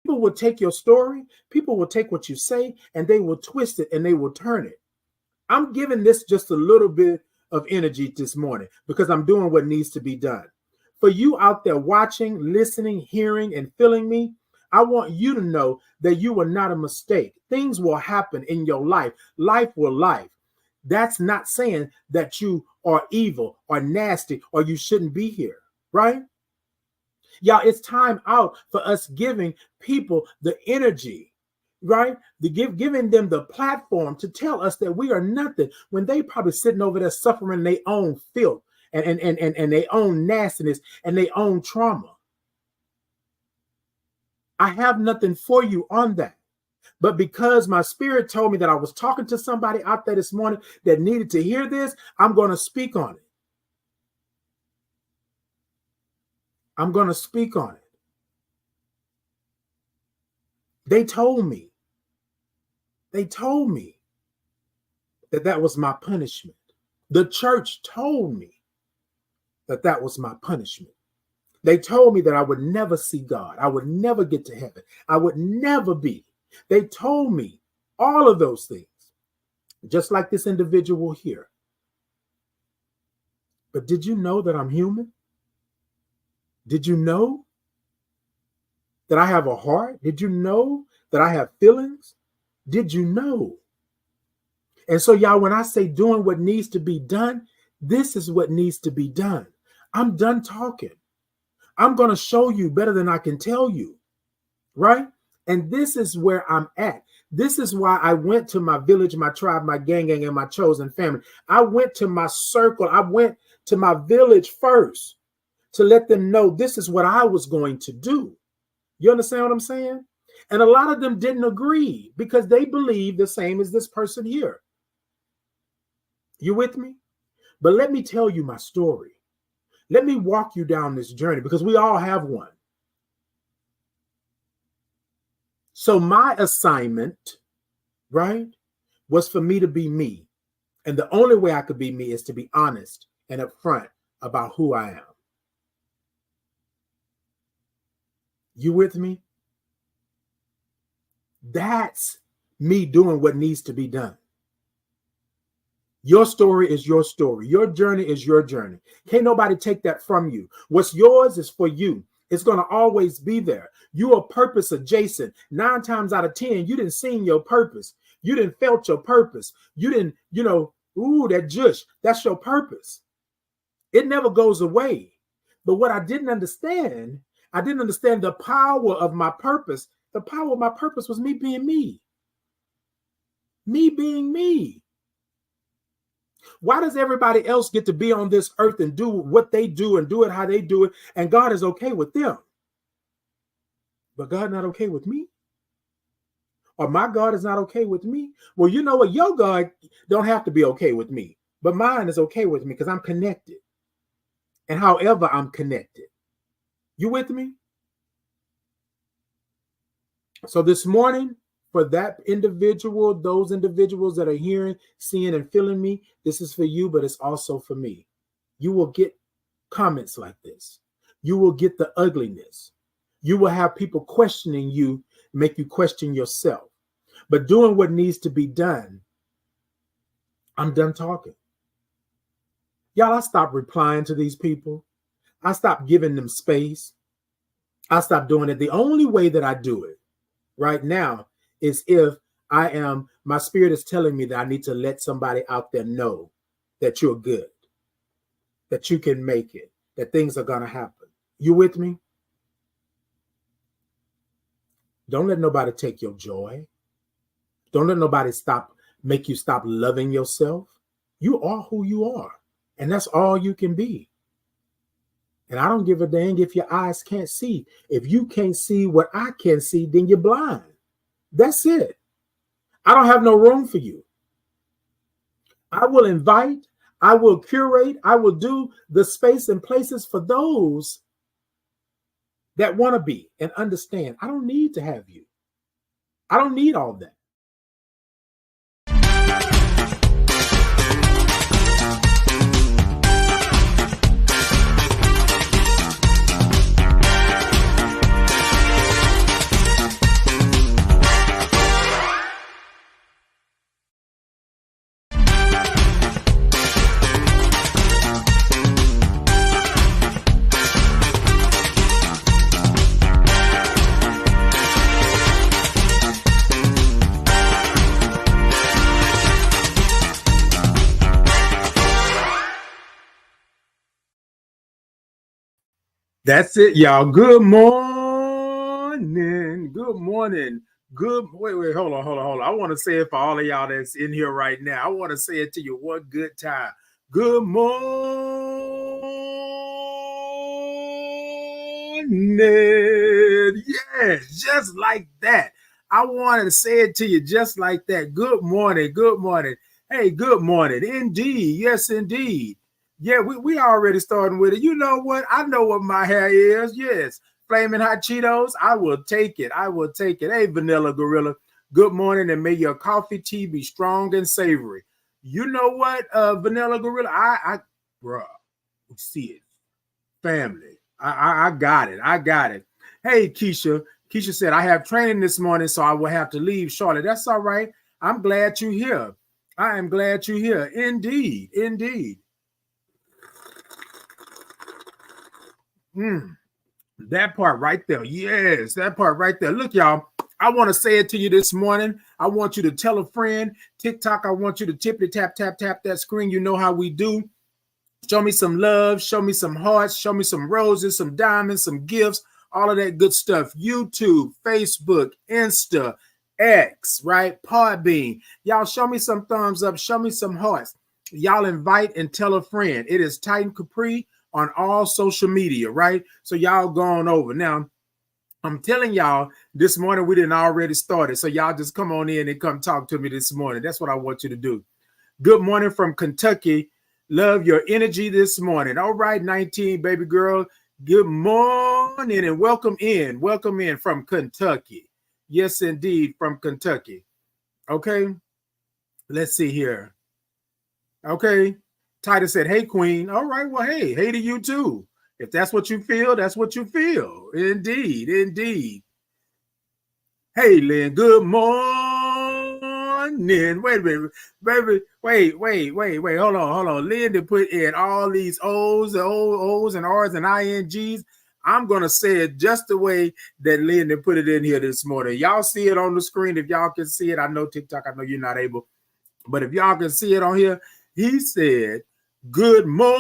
People will take your story, people will take what you say, and they will twist it and they will turn it. I'm giving this just a little bit of energy this morning because I'm doing what needs to be done. For you out there watching, listening, hearing, and feeling me, I want you to know that you are not a mistake. Things will happen in your life. Life will life. That's not saying that you are evil or nasty or you shouldn't be here, right? Y'all, it's time out for us giving people the energy, right? Giving them the platform to tell us that we are nothing when they probably sitting over there suffering their own filth and their own nastiness and their own trauma. I have nothing for you on that. But because my spirit told me that I was talking to somebody out there this morning that needed to hear this, I'm going to speak on it. I'm going to speak on it. They told me that that was my punishment. The church told me that that was my punishment. They told me that I would never see God. I would never get to heaven. I would never be. They told me all of those things, just like this individual here. But did you know that I'm human? Did you know that I have a heart? Did you know that I have feelings? Did you know? And so, y'all, when I say doing what needs to be done, this is what needs to be done. I'm done talking. I'm going to show you better than I can tell you, right? And this is where I'm at. This is why I went to my village, my tribe, my gang, and my chosen family. I went to my circle. I went to my village first to let them know this is what I was going to do. You understand what I'm saying? And a lot of them didn't agree because they believe the same as this person here. You with me? But let me tell you my story. Let me walk you down this journey because we all have one. So my assignment, right, was for me to be me. And the only way I could be me is to be honest and upfront about who I am. You with me? That's me doing what needs to be done. Your story is your story. Your journey is your journey. Can't nobody take that from you. What's yours is for you. It's going to always be there. You are purpose adjacent. 9 times out of 10, you didn't see your purpose. You didn't felt your purpose. You didn't, that jush. That's your purpose. It never goes away. But what I didn't understand the power of my purpose. The power of my purpose was me being me. Me being me. Why does everybody else get to be on this earth and do what they do and do it how they do it, and God is okay with them? But God not okay with me? Or my God is not okay with me? Well, you know what? Your God don't have to be okay with me, but mine is okay with me because I'm connected. And however I'm connected. You with me? So this morning, for that individual, those individuals that are hearing, seeing, and feeling me, this is for you, but it's also for me. You will get comments like this. You will get the ugliness. You will have people questioning you, make you question yourself. But doing what needs to be done, I'm done talking. Y'all, I stopped replying to these people. I stopped giving them space. I stopped doing it. The only way that I do it right now is if my spirit is telling me that I need to let somebody out there know that you're good, that you can make it, that things are going to happen. You with me? Don't let nobody take your joy. Don't let nobody make you stop loving yourself. You are who you are, and that's all you can be. And I don't give a dang if your eyes can't see. If you can't see what I can see, then you're blind. That's it. I don't have no room for you. I will invite, I will curate, I will do the space and places for those that want to be and understand. I don't need to have you. I don't need all that. That's it, y'all. Good morning. Good morning. Wait, hold on. I want to say it for all of y'all that's in here right now. I want to say it to you one good time. Good morning. Yes, just like that. I wanted to say it to you just like that. Good morning. Good morning. Hey, good morning. Indeed. Yes, indeed. Yeah, we already starting with it. You know what? I know what my hair is. Yes. Flaming hot Cheetos. I will take it. I will take it. Hey, Vanilla Gorilla. Good morning, and may your coffee tea be strong and savory. You know what, Vanilla Gorilla? Bruh, see it. Family. I got it. I got it. Hey, Keisha. Keisha said, I have training this morning, so I will have to leave shortly. That's all right. I'm glad you're here. I am glad you're here. Indeed. Indeed. That part right there. Yes, that part right there. Look, y'all, I want to say it to you this morning. I want you to tell a friend. TikTok, I want you to tippity tap, tap, tap that screen. You know how we do. Show me some love. Show me some hearts. Show me some roses, some diamonds, some gifts, all of that good stuff. YouTube, Facebook, Insta, X, right? Podbean. Y'all show me some thumbs up. Show me some hearts. Y'all invite and tell a friend. It is Titan Capri on all social media, right? So y'all going over. Now, I'm telling y'all, this morning we didn't already started. So y'all just come on in and come talk to me this morning. That's what I want you to do. Good morning from Kentucky. Love your energy this morning. All right, 19, baby girl. Good morning and welcome in. Welcome in from Kentucky. Yes, indeed, from Kentucky. Okay, let's see here. Okay, Titus said, hey, Queen. All right, well, hey to you too. If that's what you feel, that's what you feel. Indeed, indeed. Hey, Lynn, good morning. Wait a minute, baby. Wait. Hold on. Lynn to put in all these O's and R's and INGs. I'm going to say it just the way that Lynn put it in here this morning. Y'all see it on the screen. If y'all can see it, I know TikTok, I know you're not able. But if y'all can see it on here, he said, good morning.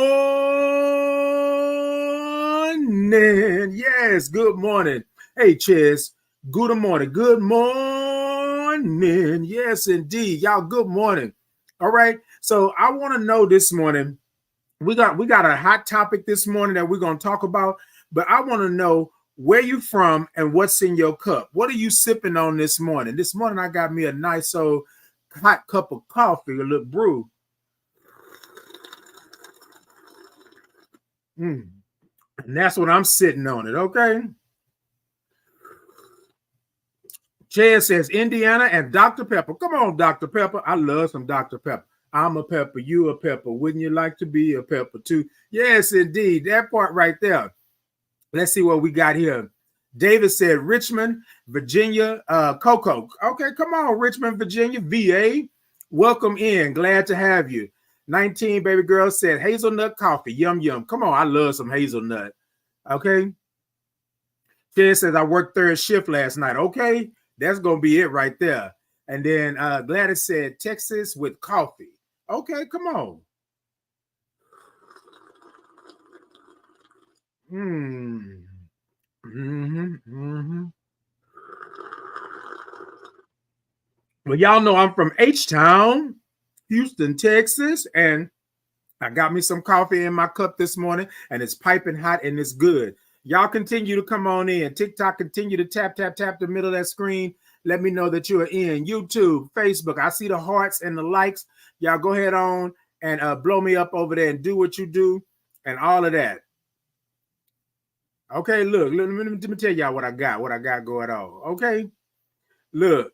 Yes, good morning. Hey, Chess. Good morning. Good morning. Yes, indeed. Y'all, good morning. All right. So I want to know this morning, we got a hot topic this morning that we're going to talk about, but I want to know where you from and what's in your cup. What are you sipping on this morning? This morning, I got me a nice old hot cup of coffee, a little brew. And that's what I'm sitting on it. Okay. Chad says Indiana and Dr. Pepper. Come on, Dr. Pepper. I love some Dr. Pepper. I'm a pepper. You a pepper. Wouldn't you like to be a pepper too? Yes, indeed. That part right there. Let's see what we got here. David said Richmond, Virginia, Cocoa. Okay, come on, Richmond, Virginia, VA. Welcome in. Glad to have you. 19, baby girl said hazelnut coffee. Yum, yum. Come on, I love some hazelnut. Okay. Chad says I worked third shift last night. Okay. That's going to be it right there. And then Gladys said Texas with coffee. Okay, come on. Well, y'all know I'm from H-Town, Houston, Texas, and I got me some coffee in my cup this morning, and it's piping hot and it's good. Y'all continue to come on in. TikTok, continue to tap the middle of that screen. Let me know that you are in. YouTube, Facebook. I see the hearts and the likes. Y'all go ahead on and blow me up over there and do what you do and all of that. Okay, look, let me tell y'all what I got going on. Okay, look.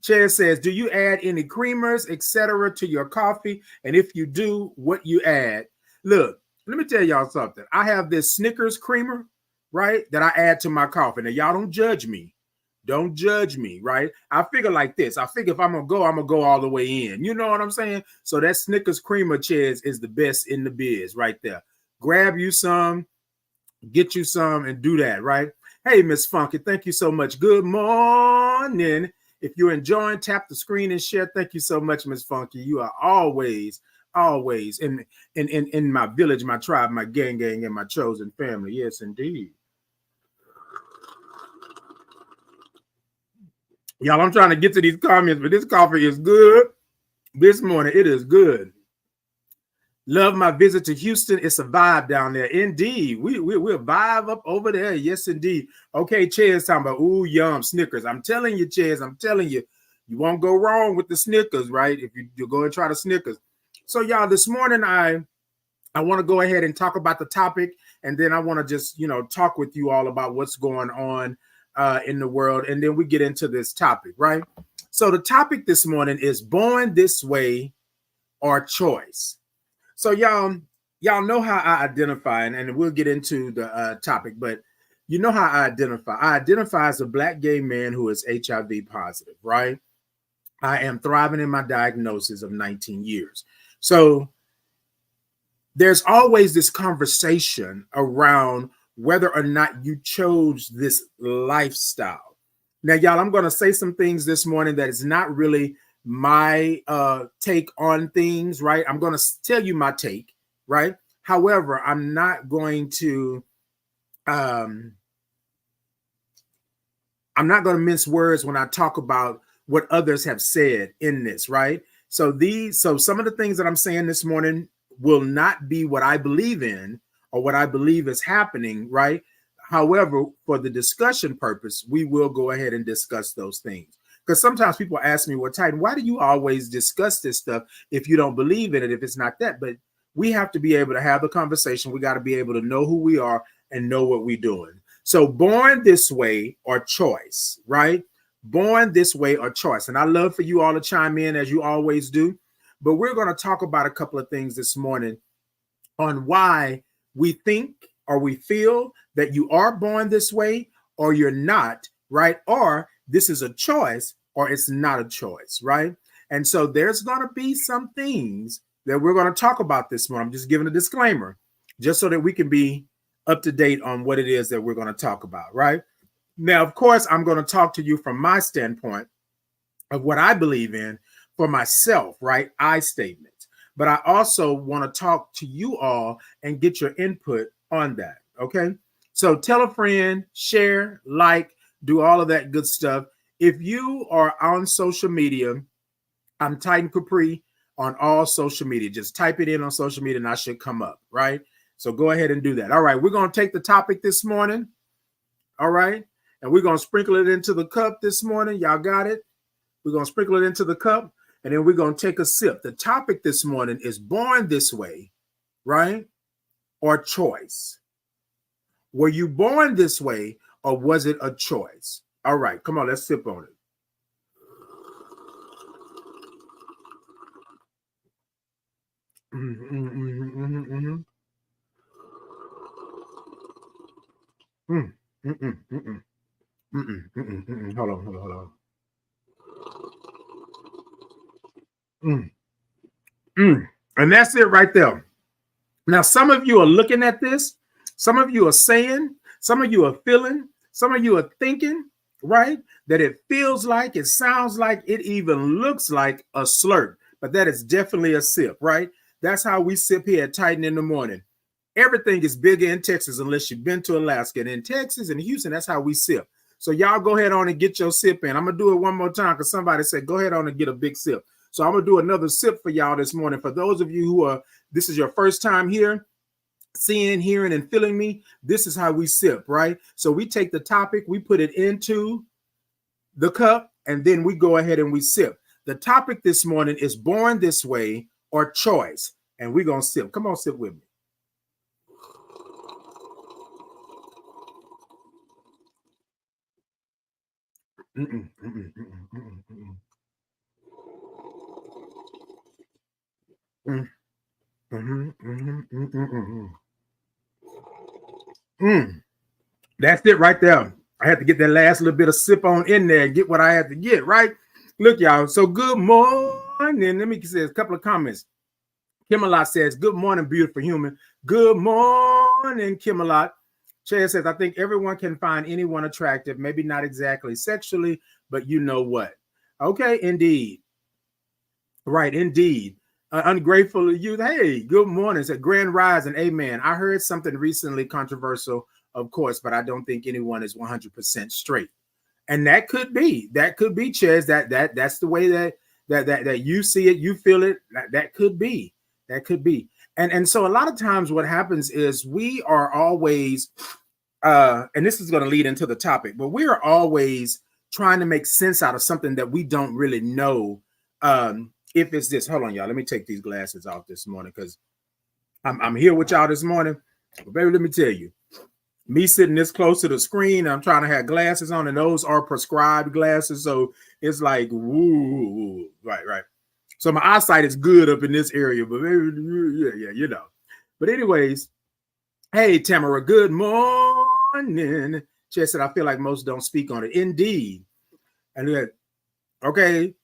Chad says, do you add any creamers, etc., to your coffee? And if you do, what you add? Look, let me tell y'all something. I have this Snickers creamer, right, that I add to my coffee. Now, y'all don't judge me. Don't judge me, right? I figure like this. I figure if I'm going to go all the way in. You know what I'm saying? So that Snickers creamer, Chaz, is the best in the biz right there. Grab you some, get you some, and do that, right? Hey, Miss Funky, thank you so much. Good morning. If you're enjoying, tap the screen and share. Thank you so much, Miss Funky. You are always always in my village, my tribe, my gang, and my chosen family. Yes, indeed. Y'all, I'm trying to get to these comments, but this coffee is good this morning. It is good. Love my visit to Houston. It's a vibe down there. Indeed. We'll vibe up over there. Yes, indeed. Okay, Chaz talking about, ooh, yum, Snickers. I'm telling you, Chaz, I'm telling you, you won't go wrong with the Snickers, right? If you go and try the Snickers. So, y'all, this morning I want to go ahead and talk about the topic, and then I want to just, talk with you all about what's going on in the world, and then we get into this topic, right? So the topic this morning is born this way or choice. So y'all know how I identify, and we'll get into the topic, but you know how I identify. I identify as a Black gay man who is HIV positive, right? I am thriving in my diagnosis of 19 years. So there's always this conversation around whether or not you chose this lifestyle. Now, y'all, I'm going to say some things this morning that is not really my take on things, right? I'm going to tell you my take, right? However, I'm not going to mince words when I talk about what others have said in this, right? So some of the things that I'm saying this morning will not be what I believe in or what I believe is happening, right? However, for the discussion purpose, we will go ahead and discuss those things. Because sometimes people ask me, well, Titan, why do you always discuss this stuff if you don't believe in it, if it's not that? But we have to be able to have the conversation. We got to be able to know who we are and know what we're doing. So born this way or choice, right? Born this way or choice. And I love for you all to chime in as you always do. But we're going to talk about a couple of things this morning on why we think or we feel that you are born this way or you're not, right? Or this is a choice or it's not a choice, right? And so there's going to be some things that we're going to talk about this morning. I'm just giving a disclaimer just so that we can be up to date on what it is that we're going to talk about, right? Now, of course, I'm going to talk to you from my standpoint of what I believe in for myself, right? I statements. But I also want to talk to you all and get your input on that, okay? So tell a friend, share, like, do all of that good stuff. If you are on social media, I'm Titan Capri on all social media. Just type it in on social media and I should come up, right? So go ahead and do that. All right, we're going to take the topic this morning, all right? And we're going to sprinkle it into the cup this morning. Y'all got it? We're going to sprinkle it into the cup, and then we're going to take a sip. The topic this morning is born this way, right? Or choice. Were you born this way or was it a choice? All right, come on, let's sip on it. Hold on. And that's it right there. Now, some of you are looking at this. Some of you are saying, some of you are feeling, some of you are thinking, right? That it feels like, it sounds like, it even looks like a slurp. But that is definitely a sip, right? That's how we sip here at Titan in the morning. Everything is bigger in Texas unless you've been to Alaska. And in Texas and Houston, that's how we sip. So y'all go ahead on and get your sip in. I'm going to do it one more time because somebody said, go ahead on and get a big sip. So I'm going to do another sip for y'all this morning. For those of you who are, this is your first time here, seeing, hearing, and feeling me, this is how we sip, right? So we take the topic, we put it into the cup, and then we go ahead and we sip. The topic this morning is born this way or choice. And we're going to sip. Come on, sip with me. That's it right there. I had to get that last little bit of sip on in there and get what I had to get, right? Look, y'all. So good morning. Let me say a couple of comments. Kimalot says, good morning, beautiful human. Good morning, Kimalot. Chad says, I think everyone can find anyone attractive, maybe not exactly sexually, but you know what? Okay, indeed. Right, indeed. Ungrateful youth. Hey, good morning. It's a grand rising. Amen. I heard something recently controversial, of course, but I don't think anyone is 100% straight. And that could be, Ches. That's the way that you see it, you feel it. That could be. And so a lot of times what happens is we are always and this is going to lead into the topic, but we are always trying to make sense out of something that we don't really know. If it's this, hold on, y'all. Let me take these glasses off this morning because I'm here with y'all this morning. But baby, let me tell you, me sitting this close to the screen, I'm trying to have glasses on, and those are prescribed glasses. So it's like, woo, right. So my eyesight is good up in this area, but maybe, yeah, you know. But anyways, hey, Tamara, good morning. Ches said, I feel like most don't speak on it. Indeed. And then, okay.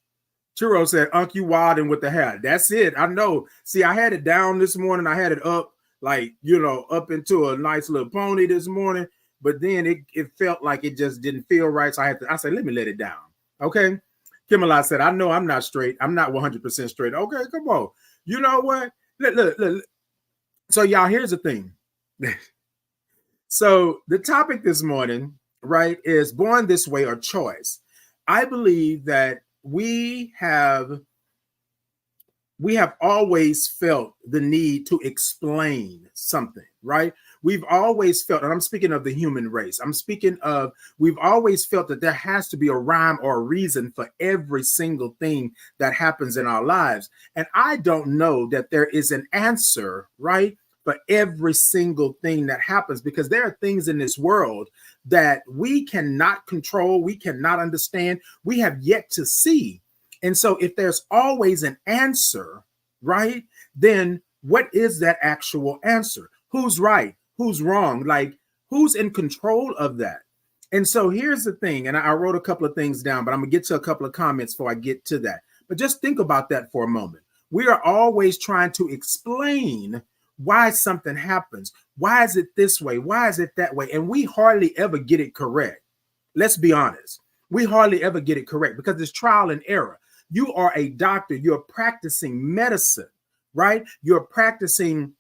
Churro said, Unc, you wilding with the hair. That's it. I know. See, I had it down this morning. I had it up, like, up into a nice little pony this morning. But then it felt like it just didn't feel right. So I said, let me let it down. Okay. Kimala said, I know I'm not straight. I'm not 100% straight. Okay, come on. You know what? Look. So, y'all, here's the thing. So the topic this morning, right, is born this way or choice. I believe that we have always felt the need to explain something, right? We've always felt, and I'm speaking of the human race, we've always felt that there has to be a rhyme or a reason for every single thing that happens in our lives. And I don't know that there is an answer, right, for every single thing that happens, because there are things in this world that we cannot control, we cannot understand, we have yet to see. And so if there's always an answer, right, then what is that actual answer? Who's right? Who's wrong? Like, who's in control of that? And so here's the thing, and I wrote a couple of things down, but I'm gonna get to a couple of comments before I get to that. But just think about that for a moment. We are always trying to explain why something happens. Why is it this way? Why is it that way? And we hardly ever get it correct. Let's be honest. We hardly ever get it correct because it's trial and error. You are a doctor. You're practicing medicine, right? You're practicing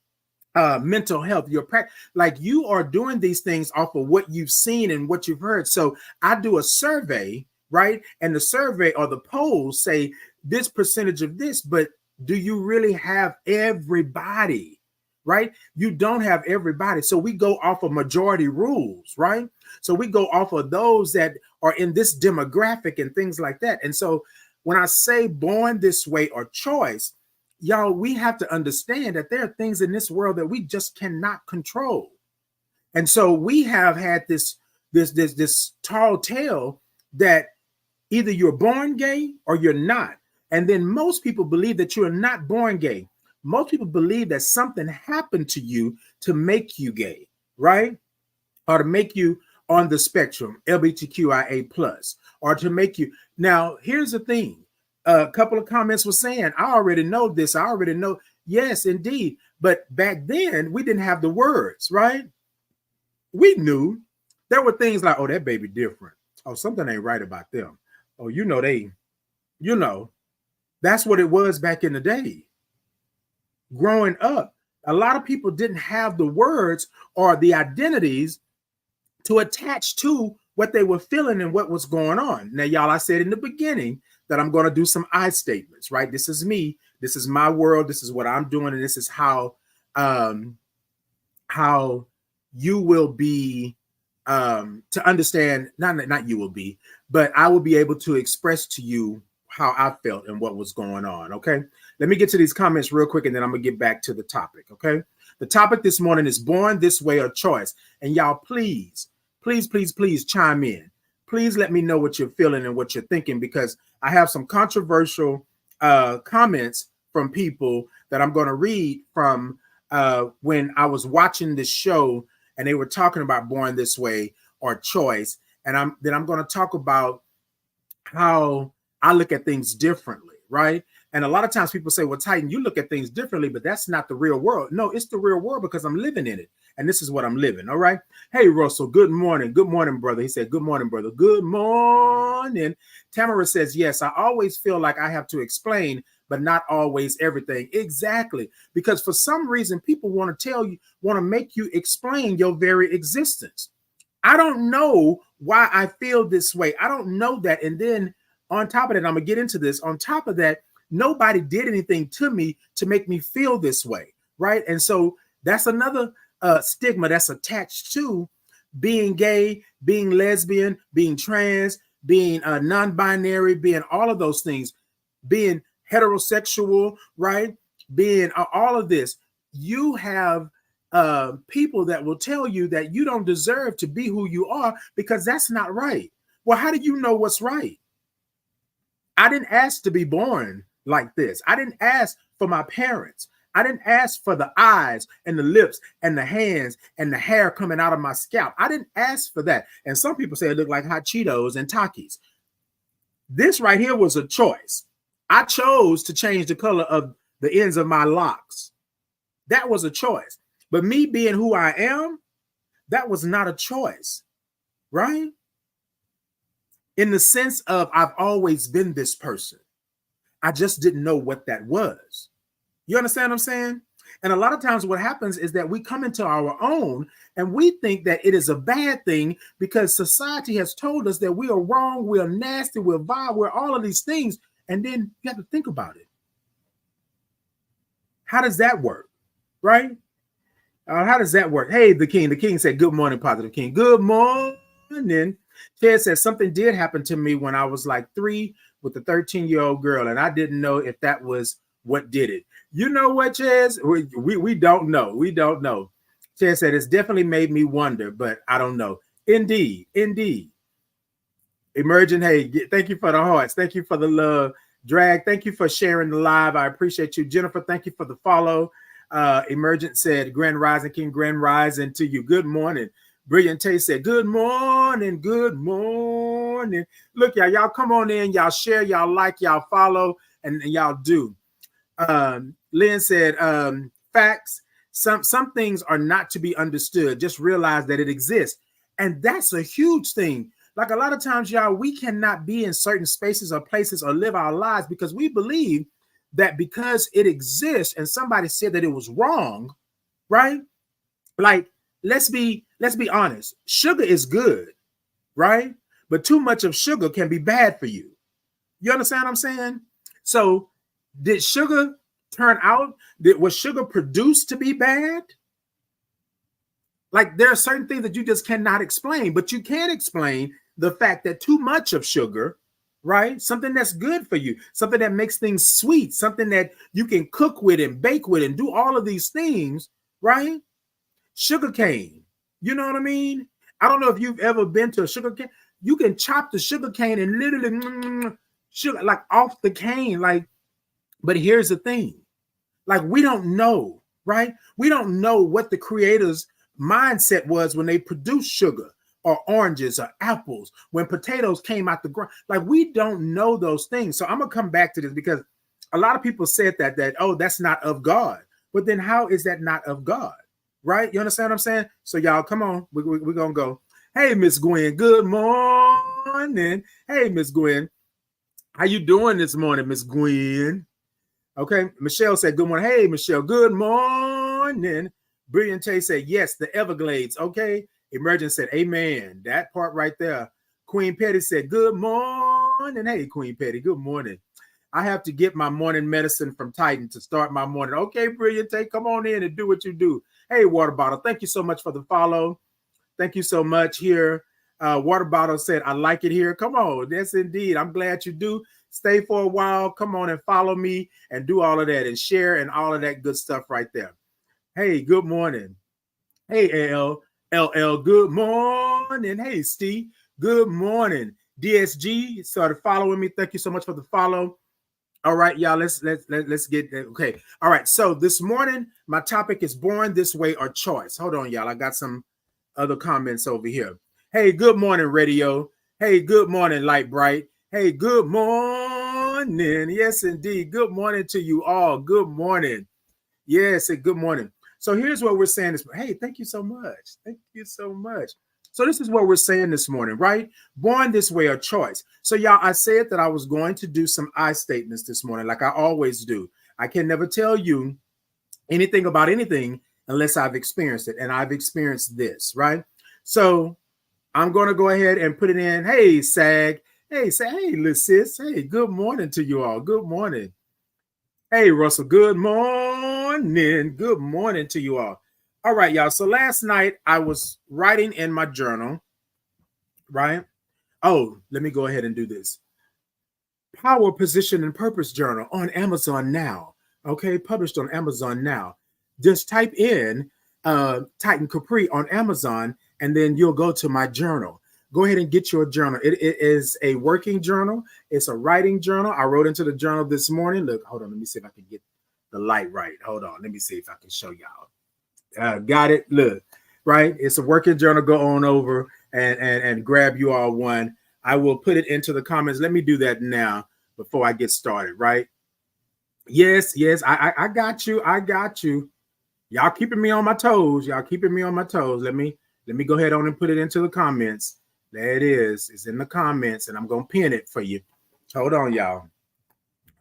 mental health. You are doing these things off of what you've seen and what you've heard. So I do a survey, right? And the survey or the polls say this percentage of this, but do you really have everybody? Right? You don't have everybody. So we go off of majority rules, right? So we go off of those that are in this demographic and things like that. And so when I say born this way or choice, y'all, we have to understand that there are things in this world that we just cannot control. And so we have had this tall tale that either you're born gay or you're not. And then most people believe that you're not born gay. Most people believe that something happened to you to make you gay, right? Or to make you on the spectrum, LGBTQIA+, or to make you. Now, here's the thing. A couple of comments were saying, I already know this. I already know. Yes, indeed. But back then, we didn't have the words, right? We knew. There were things like, oh, that baby different. Oh, something ain't right about them. Oh, that's what it was back in the day. Growing up, a lot of people didn't have the words or the identities to attach to what they were feeling and what was going on. Now, y'all, I said in the beginning that I'm going to do some I statements, right? This is me. This is my world. This is what I'm doing. And this is how you will be to understand, not you will be, but I will be able to express to you how I felt and what was going on. Okay. Let me get to these comments real quick and then I'm going to get back to the topic. Okay. The topic this morning is born this way or choice. And y'all, please chime in. Please let me know what you're feeling and what you're thinking, because I have some controversial comments from people that I'm going to read from when I was watching this show and they were talking about born this way or choice. And I'm going to talk about how I look at things differently, right? And a lot of times people say, well, Titan, you look at things differently, but that's not the real world. No, it's the real world because I'm living in it. And this is what I'm living. All right. Hey, Russell, good morning. Good morning, brother. He said, good morning, brother. Good morning. Tamara says, yes, I always feel like I have to explain, but not always everything. Exactly. Because for some reason, people want to make you explain your very existence. I don't know why I feel this way. I don't know that. And then on top of that, I'm going to get into this. On top of that, nobody did anything to me to make me feel this way. Right. And so that's another stigma that's attached to being gay, being lesbian, being trans, being non-binary, being all of those things, being heterosexual, right? Being all of this. You have people that will tell you that you don't deserve to be who you are because that's not right. Well, how do you know what's right? I didn't ask to be born like this. I didn't ask for my parents. I didn't ask for the eyes and the lips and the hands and the hair coming out of my scalp. I didn't ask for that. And some people say it looked like hot Cheetos and Takis. This right here was a choice. I chose to change the color of the ends of my locks. That was a choice. But me being who I am, that was not a choice, right? In the sense of I've always been this person. I just didn't know what that was. You understand what I'm saying? And a lot of times what happens is that we come into our own and we think that it is a bad thing because society has told us that we are wrong, we're nasty, we're vile, we're all of these things. And then you have to think about it. How does that work? Right? How does that work? Hey, the king said, good morning, Positive King. Good morning. Ted said something did happen to me when I was like 3 with a 13-year-old girl. And I didn't know if that was what did it. You know what, Chaz? We don't know. We don't know. Chaz said it's definitely made me wonder, but I don't know. Indeed. Emergent, hey, thank you for the hearts. Thank you for the love. Drag, thank you for sharing the live. I appreciate you. Jennifer, thank you for the follow. Emergent said, Grand Rising King, Grand Rising to you. Good morning. Brilliant Taste said, good morning. Look, y'all come on in. Y'all share, y'all like, y'all follow, and y'all do. Lynn said, facts. Some things are not to be understood. Just realize that it exists. And that's a huge thing. Like a lot of times, y'all, we cannot be in certain spaces or places or live our lives because we believe that because it exists and somebody said that it was wrong, right? Like, let's be honest. Sugar is good, right? But too much of sugar can be bad for you. You understand what I'm saying? So did sugar turn out? Was sugar produced to be bad? Like there are certain things that you just cannot explain, but you can explain the fact that too much of sugar, right? Something that's good for you, something that makes things sweet, something that you can cook with and bake with and do all of these things, right? Sugar cane. You know what I mean? I don't know if you've ever been to a sugar cane. You can chop the sugar cane and literally sugar like off the cane, like. But here's the thing, like we don't know, right? We don't know what the creator's mindset was when they produced sugar or oranges or apples, when potatoes came out the ground. Like we don't know those things. So I'm gonna come back to this because a lot of people said that, oh, that's not of God. But then how is that not of God, right? You understand what I'm saying? So y'all, come on, we're gonna go. Hey, Miss Gwen, good morning. Hey, Miss Gwen, how you doing this morning, Miss Gwen? Okay, Michelle said, good morning. Hey, Michelle, good morning. Brilliant Tay said, yes, the Everglades. Okay, Emergent said, amen. That part right there. Queen Petty said, good morning. Hey, Queen Petty, good morning. I have to get my morning medicine from Titan to start my morning. Okay, Brilliant Tay, come on in and do what you do. Hey, Water Bottle, thank you so much for the follow. Thank you so much here. Water Bottle said, I like it here. Come on. Yes, indeed. I'm glad you do. Stay for a while. Come on and follow me and do all of that and share and all of that good stuff right there. Hey, good morning. Hey, LL, good morning. Hey, Steve, good morning. DSG started following me. Thank you so much for the follow. All right, y'all, let's get okay. All right, so this morning, my topic is born this way or choice. Hold on, y'all. I got some other comments over here. Hey, good morning, radio. Hey, good morning, Light Bright. Hey, good morning. Yes, indeed. Good morning to you all. Good morning. Yes, good morning. So here's what we're saying is, hey, thank you so much. Thank you so much. So this is what we're saying this morning, right? Born this way, a choice. So y'all, I said that I was going to do some I statements this morning, like I always do. I can never tell you anything about anything unless I've experienced it. And I've experienced this, right? So I'm going to go ahead and put it in. Hey, Sag. Hey, say, hey, little sis. Hey, good morning to you all. Good morning. Hey, Russell. Good morning. Good morning to you all. All right, y'all. So last night I was writing in my journal, right? Oh, let me go ahead and do this. Power, Position, and Purpose Journal on Amazon now. Okay, published on Amazon now. Just type in Titan Capri on Amazon, and then you'll go to my journal. Go ahead and get your journal. It is a working journal. It's a writing journal. I wrote into the journal this morning. Look, hold on. Let me see if I can get the light right. Hold on. Let me see if I can show y'all. Got it. Look, right. It's a working journal. Go on over and grab you all one. I will put it into the comments. Let me do that now before I get started. Right. Yes. I got you. I got you. Y'all keeping me on my toes. Y'all keeping me on my toes. Let me go ahead on and put it into the comments. There it is. It's in the comments, and I'm going to pin it for you. Hold on, y'all.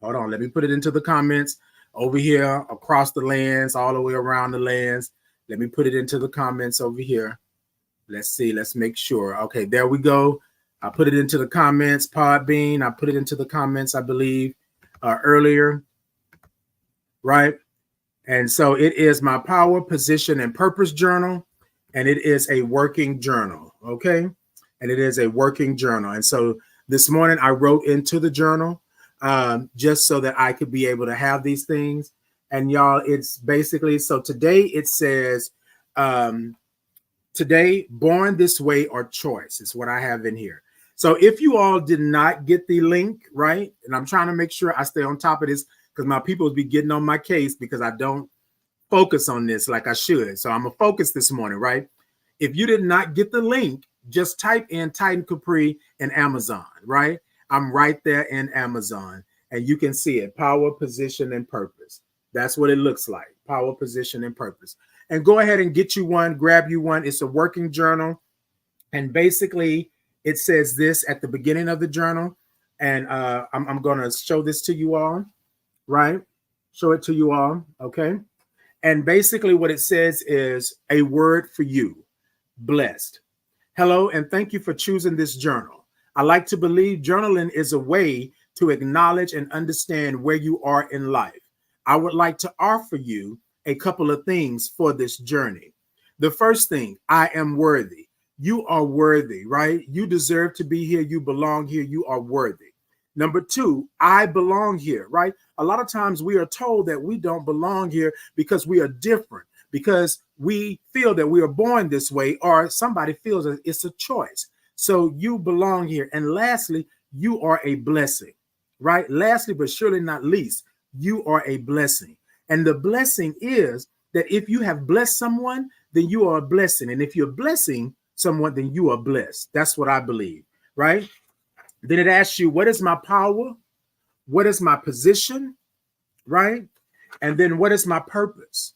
Hold on. Let me put it into the comments over here, across the lands, all the way around the lands. Let me put it into the comments over here. Let's see. Let's make sure. Okay, there we go. I put it into the comments, Podbean. I put it into the comments, I believe, earlier. Right? And so it is my Power, Position, and Purpose Journal. And it is a working journal. Okay? And it is a working journal. And so this morning I wrote into the journal just so that I could be able to have these things. And y'all, it's basically, so today it says, today, born this way or choice is what I have in here. So if you all did not get the link, right? And I'm trying to make sure I stay on top of this because my people will be getting on my case because I don't focus on this like I should. So I'm going to focus this morning, right? If you did not get the link, just type in Titan Capri in Amazon, right? I'm right there in Amazon and you can see it. Power, Position, and Purpose. That's what it looks like. Power, Position, and Purpose. And go ahead and get you one, grab you one. It's a working journal. And basically it says this at the beginning of the journal. And I'm going to show this to you all, right? Show it to you all. Okay. And basically what it says is a word for you, blessed. Hello, and thank you for choosing this journal. I like to believe journaling is a way to acknowledge and understand where you are in life. I would like to offer you a couple of things for this journey. The first thing, I am worthy. You are worthy, right? You deserve to be here. You belong here. You are worthy. Number two, I belong here, right? A lot of times we are told that we don't belong here because we are different, because we feel that we are born this way, or somebody feels that it's a choice. So you belong here. And lastly, you are a blessing, right? Lastly, but surely not least, you are a blessing. And the blessing is that if you have blessed someone, then you are a blessing. And if you're blessing someone, then you are blessed. That's what I believe, right? Then it asks you, what is my power? What is my position, right? And then what is my purpose?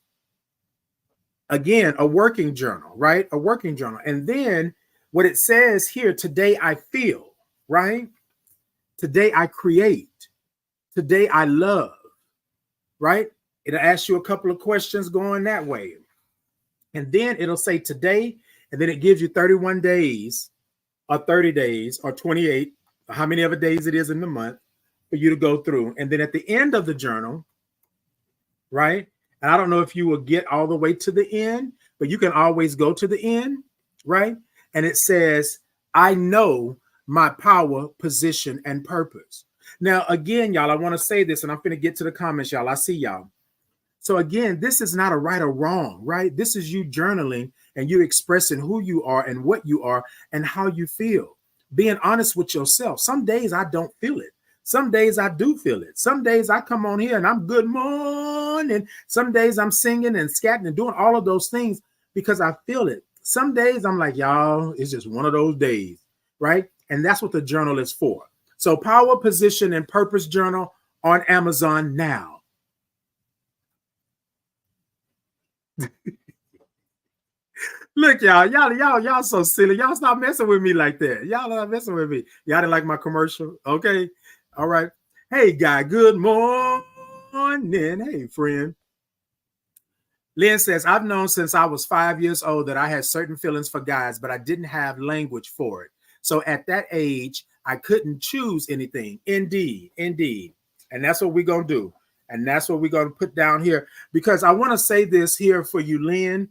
Again, a working journal, right? A working journal. And then what it says here, today I feel, right? Today I create. Today I love, right? It'll ask you a couple of questions going that way. And then it'll say today, and then it gives you 31 days or 30 days or 28, or how many other days it is in the month for you to go through. And then at the end of the journal, right? And I don't know if you will get all the way to the end, but you can always go to the end, right? And it says, I know my power, position, and purpose. Now, again, y'all, I want to say this, and I'm going to get to the comments, y'all. I see y'all. So again, this is not a right or wrong, right? This is you journaling and you expressing who you are and what you are and how you feel. Being honest with yourself. Some days I don't feel it. Some days I do feel it. Some days I come on here and I'm good morning. Some days I'm singing and scatting and doing all of those things because I feel it. Some days I'm like, y'all, it's just one of those days, right? And that's what the journal is for. So Power, Position, and Purpose Journal on Amazon now. Look, y'all so silly. Y'all stop messing with me like that. Y'all not messing with me. Y'all didn't like my commercial. Okay. All right. Hey, guy. Good morning. Hey, friend. Lynn says, I've known since I was 5 years old that I had certain feelings for guys, but I didn't have language for it. So at that age, I couldn't choose anything. Indeed. Indeed. And that's what we're going to do. And that's what we're going to put down here, because I want to say this here for you, Lynn,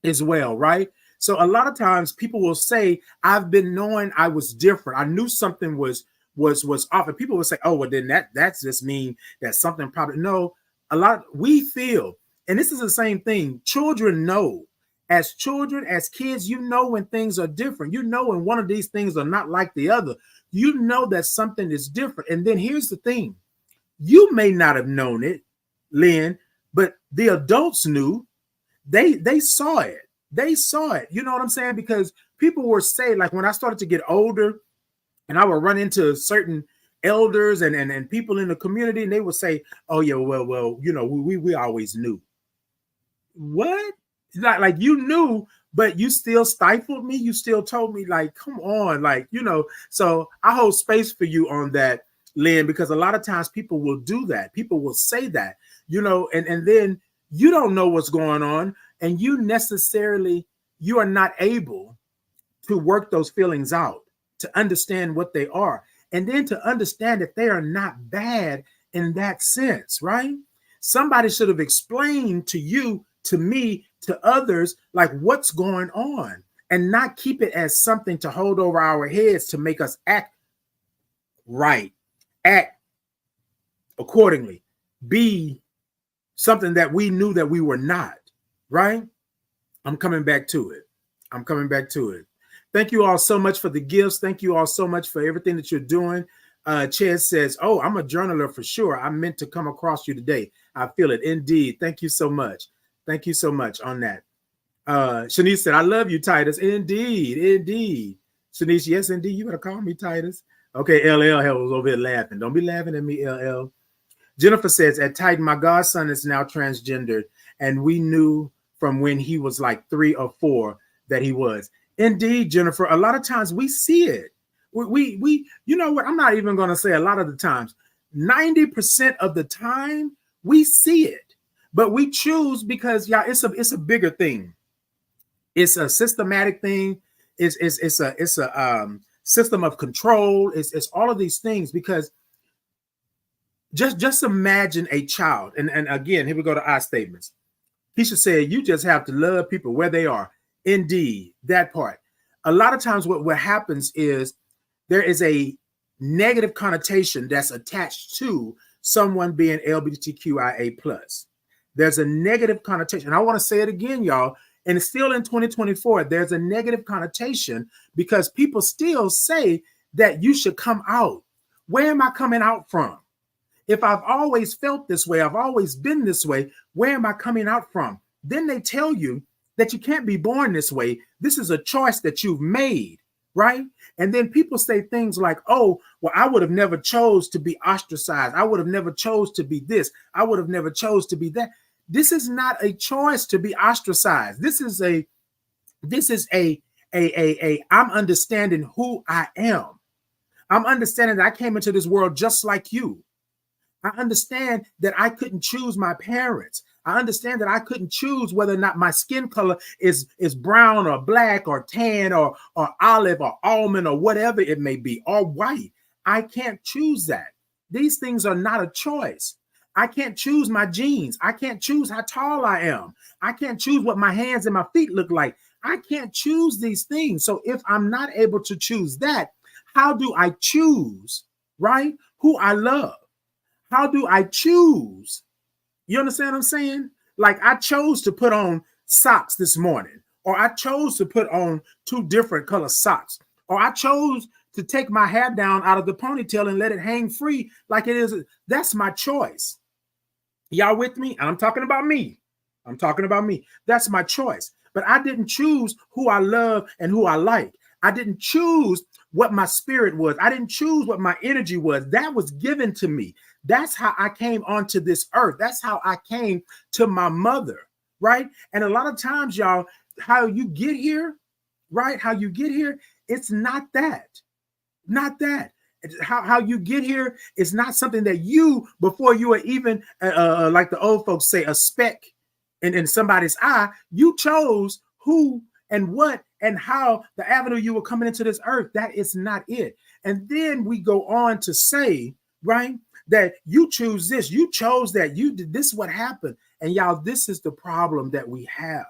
as well, right? So a lot of times people will say, I've been knowing I was different. I knew something was off. And people will say, oh, well, then that's just mean that something probably. No, a lot we feel, and this is the same thing. Children know. As children, as kids, you know when things are different. You know when one of these things are not like the other. You know that something is different. And then here's the thing. You may not have known it, Lynn, but the adults knew. They saw it. They saw it. You know what I'm saying? Because people were saying, like when I started to get older and I would run into certain elders and people in the community, and they would say, oh, yeah, well, you know, we always knew. What? Like you knew, but you still stifled me. You still told me, like, come on, like, you know. So I hold space for you on that, Lynn, because a lot of times people will do that. People will say that, you know, and then you don't know what's going on, and you are not able to work those feelings out, to understand what they are, and then to understand that they are not bad in that sense, right? Somebody should have explained to you, to me, to others, like what's going on, and not keep it as something to hold over our heads to make us act right, act accordingly, be something that we knew that we were not, right? I'm coming back to it. I'm coming back to it. Thank you all so much for the gifts. Thank you all so much for everything that you're doing. Ches says, oh, I'm a journaler for sure. I meant to come across you today. I feel it. Indeed. Thank you so much. Thank you so much on that. Shanice said, I love you, Titus. Indeed. Indeed. Shanice, yes, indeed. You better call me Titus. Okay, LL was over here laughing. Don't be laughing at me, LL. Jennifer says, at Titan, my godson is now transgendered, and we knew from when he was like 3 or 4 that he was. Indeed, Jennifer, a lot of times we see it. We you know what? I'm not even going to say a lot of the times. 90% of the time we see it, but we choose because, yeah, it's a bigger thing. It's a systematic thing. It's a system of control. It's all of these things, because just imagine a child. And again, here we go to our statements. Keisha said, you just have to love people where they are. Indeed, that part. A lot of times what happens is there is a negative connotation that's attached to someone being LGBTQIA+. There's a negative connotation. And I want to say it again, y'all. And it's still in 2024, there's a negative connotation because people still say that you should come out. Where am I coming out from? If I've always felt this way, I've always been this way, where am I coming out from? Then they tell you that you can't be born this way. This is a choice that you've made, right? And then people say things like, oh, well, I would have never chose to be ostracized. I would have never chose to be this. I would have never chose to be that. This is not a choice to be ostracized. This is a I'm understanding who I am. I'm understanding that I came into this world just like you. I understand that I couldn't choose my parents. I understand that I couldn't choose whether or not my skin color is brown or black or tan or olive or almond or whatever it may be, or white. I can't choose that. These things are not a choice. I can't choose my genes. I can't choose how tall I am. I can't choose what my hands and my feet look like. I can't choose these things. So if I'm not able to choose that, how do I choose, right, who I love? How do I choose? You understand what I'm saying? Like I chose to put on socks this morning, or I chose to put on 2 different color socks, or I chose to take my hair down out of the ponytail and let it hang free like it is. That's my choice. Y'all with me? And I'm talking about me. I'm talking about me. That's my choice. But I didn't choose who I love and who I like. I didn't choose what my spirit was. I didn't choose what my energy was. That was given to me. That's how I came onto this earth. That's how I came to my mother, right? And a lot of times, y'all, how you get here, right? How you get here, it's not that. Not that. How you get here is not something that you, before you are even, like the old folks say, a speck in somebody's eye, you chose who and what and how the avenue you were coming into this earth. That is not it. And then we go on to say, right, that you choose this, you chose that, you did this, what happened. And y'all, this is the problem that we have.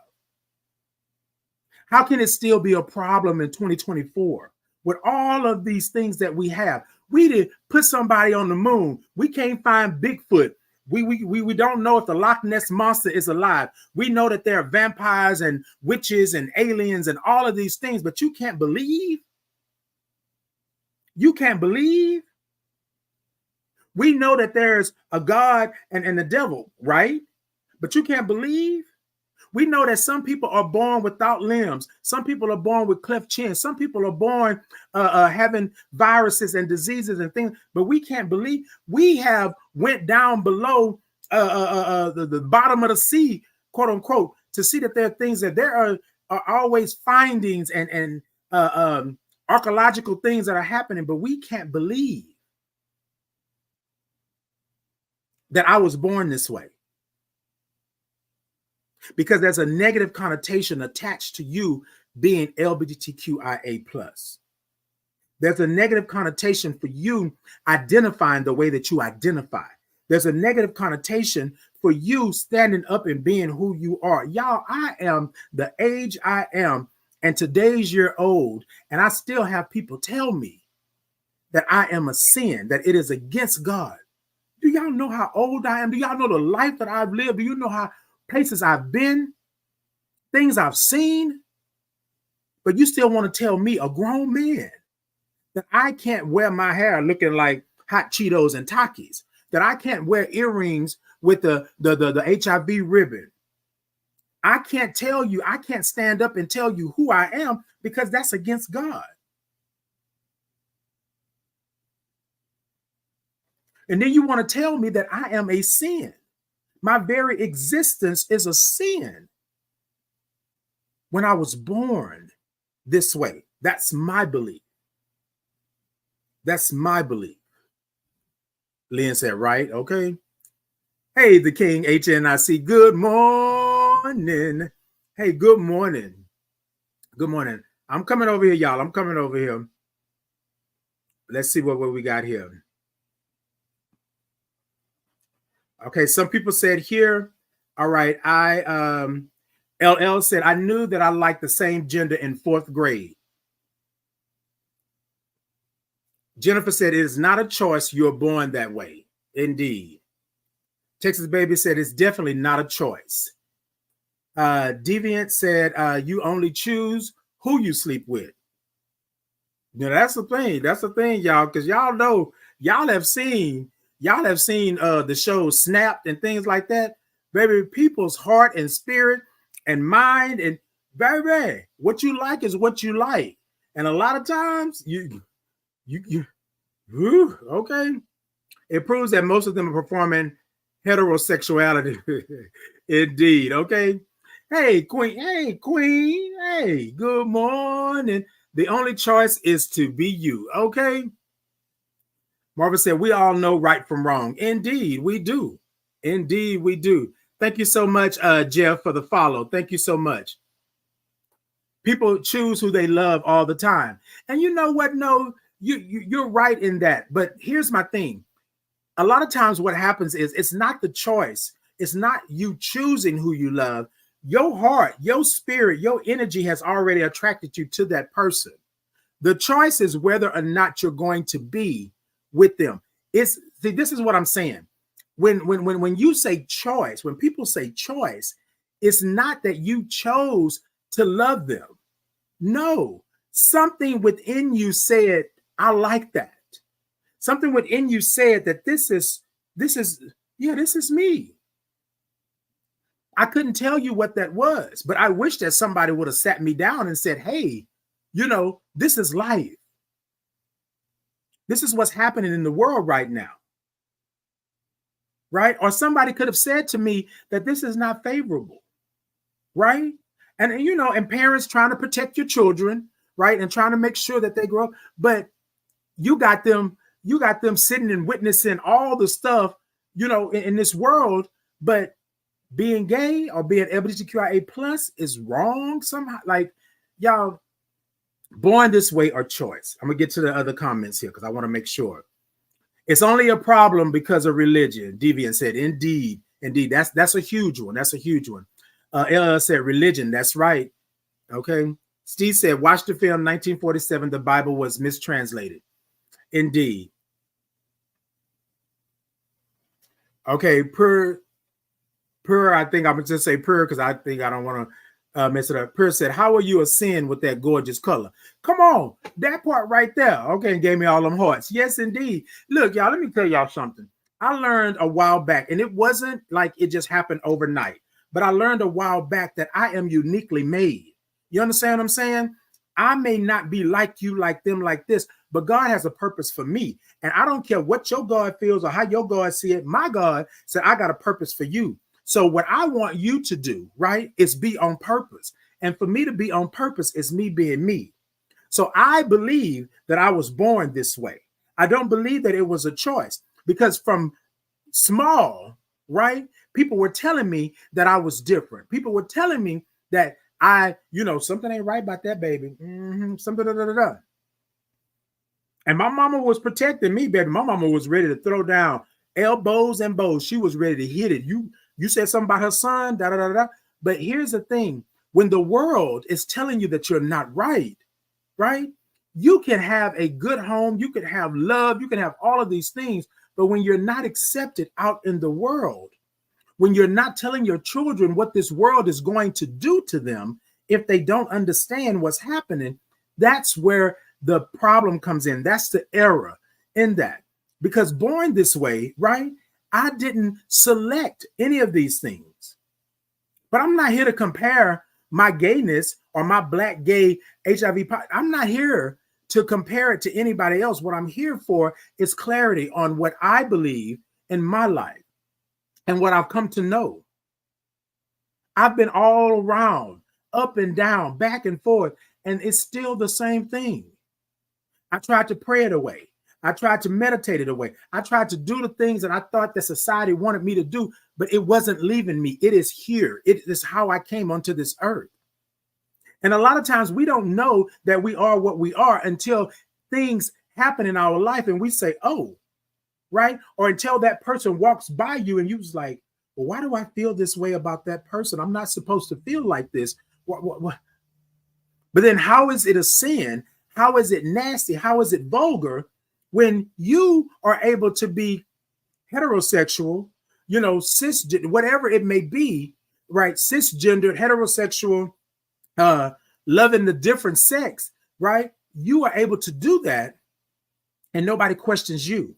How can it still be a problem in 2024 with all of these things that we have? We did put somebody on the moon. We can't find Bigfoot. We don't know if the Loch Ness monster is alive. We know that there are vampires and witches and aliens and all of these things, but you can't believe. You can't believe. We know that there's a God and the devil, right? But you can't believe. We know that some people are born without limbs. Some people are born with cleft chin. Some people are born having viruses and diseases and things. But we can't believe. We have went down below the bottom of the sea, quote unquote, to see that there are things that there are always findings and archaeological things that are happening. But we can't believe that I was born this way. Because there's a negative connotation attached to you being LGBTQIA+. There's a negative connotation for you identifying the way that you identify. There's a negative connotation for you standing up and being who you are. Y'all, I am the age I am, and today's year old, and I still have people tell me that I am a sin, that it is against God. Do y'all know how old I am? Do y'all know the life that I've lived? Do you know how places I've been, things I've seen? But you still want to tell me, a grown man, that I can't wear my hair looking like hot Cheetos and Takis, that I can't wear earrings with the HIV ribbon. I can't tell you, I can't stand up and tell you who I am, because that's against God. And then you want to tell me that I am a sin. My very existence is a sin. When I was born this way, that's my belief. That's my belief. Lynn said, right? Okay. Hey, the King, HNIC, good morning. Hey, good morning. Good morning. I'm coming over here, y'all. I'm coming over here. Let's see what we got here. Okay, some people said here, all right, LL said, I knew that I liked the same gender in 4th grade. Jennifer said, it is not a choice. You're born that way. Indeed. Texas Baby said, it's definitely not a choice. Deviant said, you only choose who you sleep with. Now, that's the thing. That's the thing, y'all, because y'all know, y'all have seen the show Snapped and things like that. Baby, people's heart and spirit and mind, and baby, what you like is what you like. And a lot of times you okay. It proves that most of them are performing heterosexuality. Indeed. Okay. Hey, Queen. Hey, Queen. Hey, good morning. The only choice is to be you. Okay. Marvin said, we all know right from wrong. Indeed, we do. Indeed, we do. Thank you so much, Jeff, for the follow. Thank you so much. People choose who they love all the time. And you know what? No, you're right in that. But here's my thing. A lot of times what happens is it's not the choice. It's not you choosing who you love. Your heart, your spirit, your energy has already attracted you to that person. The choice is whether or not you're going to be with them. This is what I'm saying. When you say choice, when people say choice, it's not that you chose to love them. No, something within you said, I like that. Something within you said that this is me. I couldn't tell you what that was, but I wish that somebody would have sat me down and said, hey, this is life. This is what's happening in the world right now. Right? Or somebody could have said to me that this is not favorable. Right? And you know, and parents trying to protect your children, right? And trying to make sure that they grow up. But you got them sitting and witnessing all the stuff, you know, in this world. But being gay or being LGBTQIA plus is wrong somehow. Like, y'all, born this way or choice. I'm gonna get to the other comments here because I want to make sure. It's only a problem because of religion. Deviant said, indeed. That's a huge one. That's a huge one. LL said religion. That's right. Okay. Steve said, watch the film 1947. The Bible was mistranslated. Indeed. Okay. I think I'm going to just say because I think I don't want to mess it up. Said, how are you a sin with that gorgeous color? Come on. That part right there. Okay. And gave me all them hearts. Yes, indeed. Look, y'all, let me tell y'all something. I learned a while back, and it wasn't like it just happened overnight, but I learned a while back that I am uniquely made. You understand what I'm saying? I may not be like you, like them, like this, but God has a purpose for me. And I don't care what your God feels or how your God see it. My God said, I got a purpose for you. So what I want you to do, right, is be on purpose. And for me to be on purpose is me being me. So I believe that I was born this way. I don't believe that it was a choice, because from small, right, people were telling me that I was different. People were telling me that something ain't right about that baby. Something da. And my mama was protecting me, baby. My mama was ready to throw down elbows and bows. She was ready to hit it. You said something about her son, da. But here's the thing. When the world is telling you that you're not right, you can have a good home, you can have love, you can have all of these things. But when you're not accepted out in the world, when you're not telling your children what this world is going to do to them if they don't understand what's happening, that's where the problem comes in. That's the error in that. Because born this way, right, I didn't select any of these things. But I'm not here to compare my gayness or my black gay HIV. I'm not here to compare it to anybody else. What I'm here for is clarity on what I believe in my life and what I've come to know. I've been all around, up and down, back and forth, and it's still the same thing. I tried to pray it away. I tried to meditate it away. I tried to do the things that I thought that society wanted me to do, but it wasn't leaving me. It is here. It is how I came onto this earth. And a lot of times we don't know that we are what we are until things happen in our life and we say, oh, right? Or until that person walks by you and you was like, well, why do I feel this way about that person? I'm not supposed to feel like this. What? But then how is it a sin? How is it nasty? How is it vulgar when you are able to be heterosexual, cisgender, whatever it may be, right? Cisgendered, heterosexual, loving the different sex, right? You are able to do that and nobody questions you.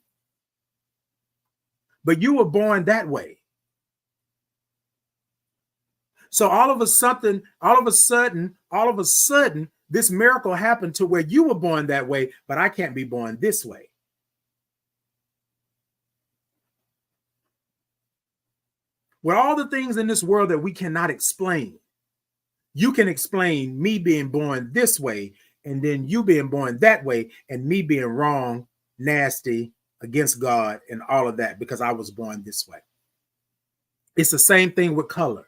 But you were born that way. So all of a sudden, this miracle happened to where you were born that way, but I can't be born this way. With all the things in this world that we cannot explain, you can explain me being born this way, and then you being born that way, and me being wrong, nasty, against God, and all of that because I was born this way. It's the same thing with color.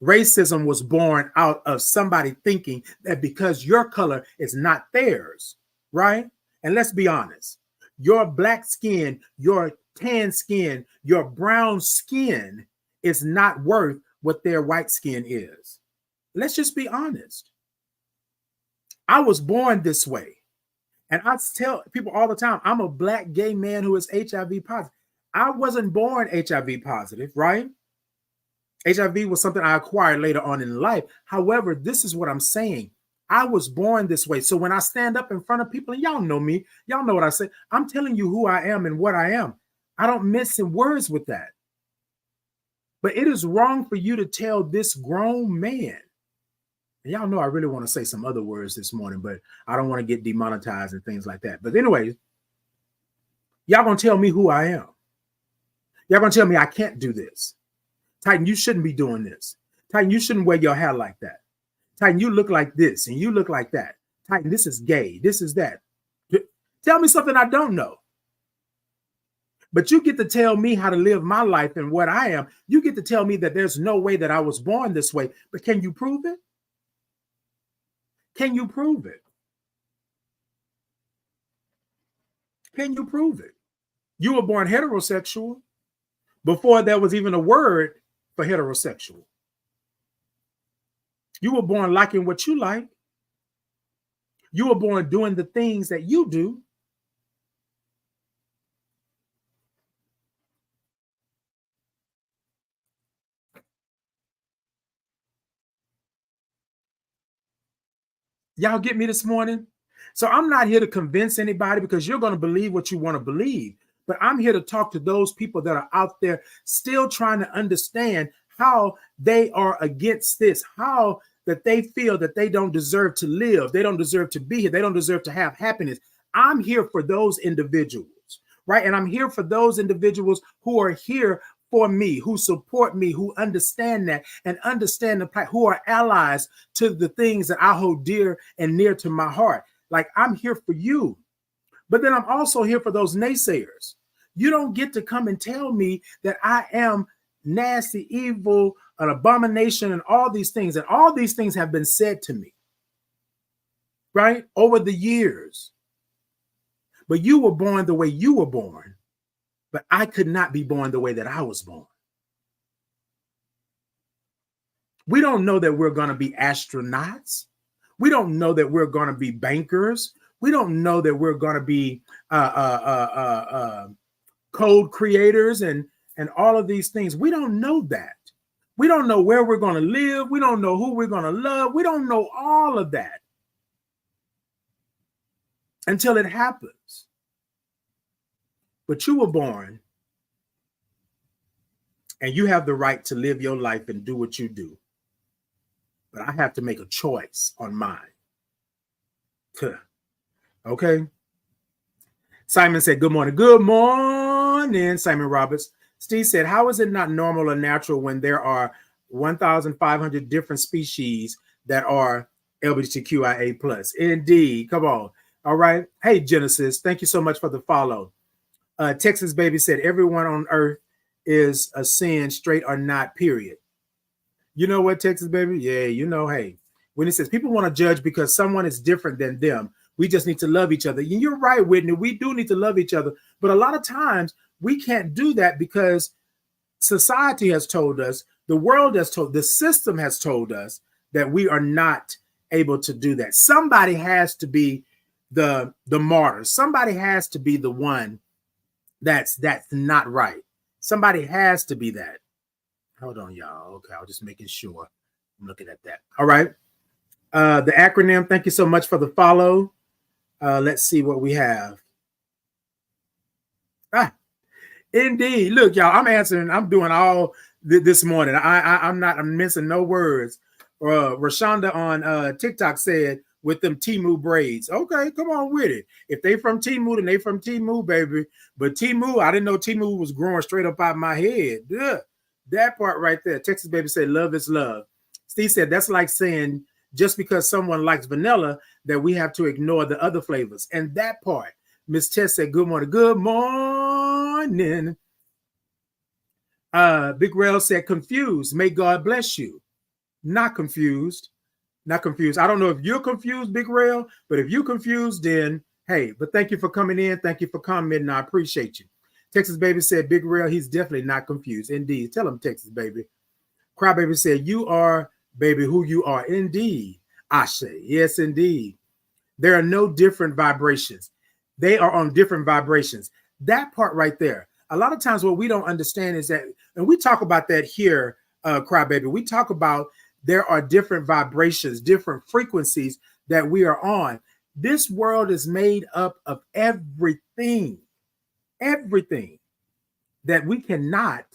Racism was born out of somebody thinking that because your color is not theirs, right? And let's be honest, your black skin, your tan skin, your brown skin is not worth what their white skin is. Let's just be honest. I was born this way. And I tell people all the time, I'm a black gay man who is HIV positive. I wasn't born HIV positive, right? HIV was something I acquired later on in life. However, this is what I'm saying. I was born this way. So when I stand up in front of people, and y'all know me, y'all know what I say, I'm telling you who I am and what I am. I don't miss in words with that. But it is wrong for you to tell this grown man. And y'all know I really want to say some other words this morning, but I don't want to get demonetized and things like that. But anyways, y'all going to tell me who I am. Y'all going to tell me I can't do this. Titan, you shouldn't be doing this. Titan, you shouldn't wear your hair like that. Titan, you look like this and you look like that. Titan, this is gay. This is that. Tell me something I don't know. But you get to tell me how to live my life and what I am. You get to tell me that there's no way that I was born this way. But can you prove it? Can you prove it? Can you prove it? You were born heterosexual before there was even a word for heterosexual. You were born liking what you like. You were born doing the things that you do. Y'all get me this morning? So I'm not here to convince anybody because you're going to believe what you want to believe. But I'm here to talk to those people that are out there still trying to understand how they are against this, how that they feel that they don't deserve to live. They don't deserve to be here. They don't deserve to have happiness. I'm here for those individuals, right? And I'm here for those individuals who are here for me, who support me, who understand that and understand who are allies to the things that I hold dear and near to my heart. Like, I'm here for you. But then I'm also here for those naysayers. You don't get to come and tell me that I am nasty, evil, an abomination, and all these things. And all these things have been said to me, right, over the years. But you were born the way you were born. But I could not be born the way that I was born. We don't know that we're going to be astronauts. We don't know that we're going to be bankers. We don't know that we're going to be code creators and all of these things. We don't know that. We don't know where we're going to live. We don't know who we're going to love. We don't know all of that until it happens. But you were born and you have the right to live your life and do what you do. But I have to make a choice on mine. Okay. Simon said, good morning. Good morning, Simon Roberts. Steve said, how is it not normal or natural when there are 1,500 different species that are LGBTQIA plus? Indeed. Come on. All right. Hey, Genesis, thank you so much for the follow. Texas Baby said, everyone on earth is a sin, straight or not, period. You know what, Texas Baby? Yeah, you know, hey, when it says people want to judge because someone is different than them, we just need to love each other. And you're right, Whitney. We do need to love each other. But a lot of times we can't do that because society has told us, the world has told, the system has told us that we are not able to do that. Somebody has to be the martyr. Somebody has to be the one that's not right. Somebody has to be that. Hold on, y'all. Okay, I was just making sure. I'm looking at that. All right. The acronym, thank you so much for the follow. Let's see what we have. Indeed. Look, y'all, I'm answering. I'm doing all this morning. I'm missing no words. Rashonda on TikTok said, with them Temu braids. Okay, come on with it. If they from Temu, then they from Temu, baby. But Temu, I didn't know Temu was growing straight up out of my head. Ugh. That part right there. Texas Baby said, love is love. Steve said, that's like saying just because someone likes vanilla that we have to ignore the other flavors. And that part, Miss Tess said, good morning. Good morning. Big Rail said, confused. May God bless you. Not confused. Not confused. I don't know if you're confused, Big Rail, but if you're confused, then hey, but thank you for coming in. Thank you for commenting. I appreciate you. Texas Baby said, Big Rail, he's definitely not confused. Indeed. Tell him, Texas Baby. Crybaby said, you are, baby, who you are. Indeed. Ashe. Yes, indeed. There are no different vibrations. They are on different vibrations. That part right there. A lot of times what we don't understand is that, and we talk about that here, Crybaby, we talk about there are different vibrations, different frequencies that we are on. This world is made up of everything that we cannot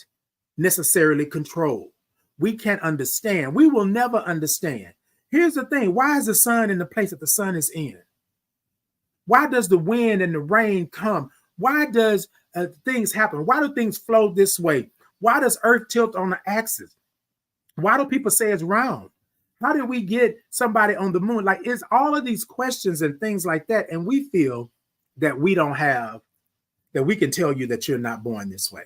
necessarily control. We can't understand. We will never understand. Here's the thing. Why is the sun in the place that the sun is in? Why does the wind and the rain come? Why does things happen? Why do things flow this way? Why does Earth tilt on the axis? Why do people say it's round? How did we get somebody on the moon? Like, it's all of these questions and things like that. And we feel that we don't have, that we can tell you that you're not born this way.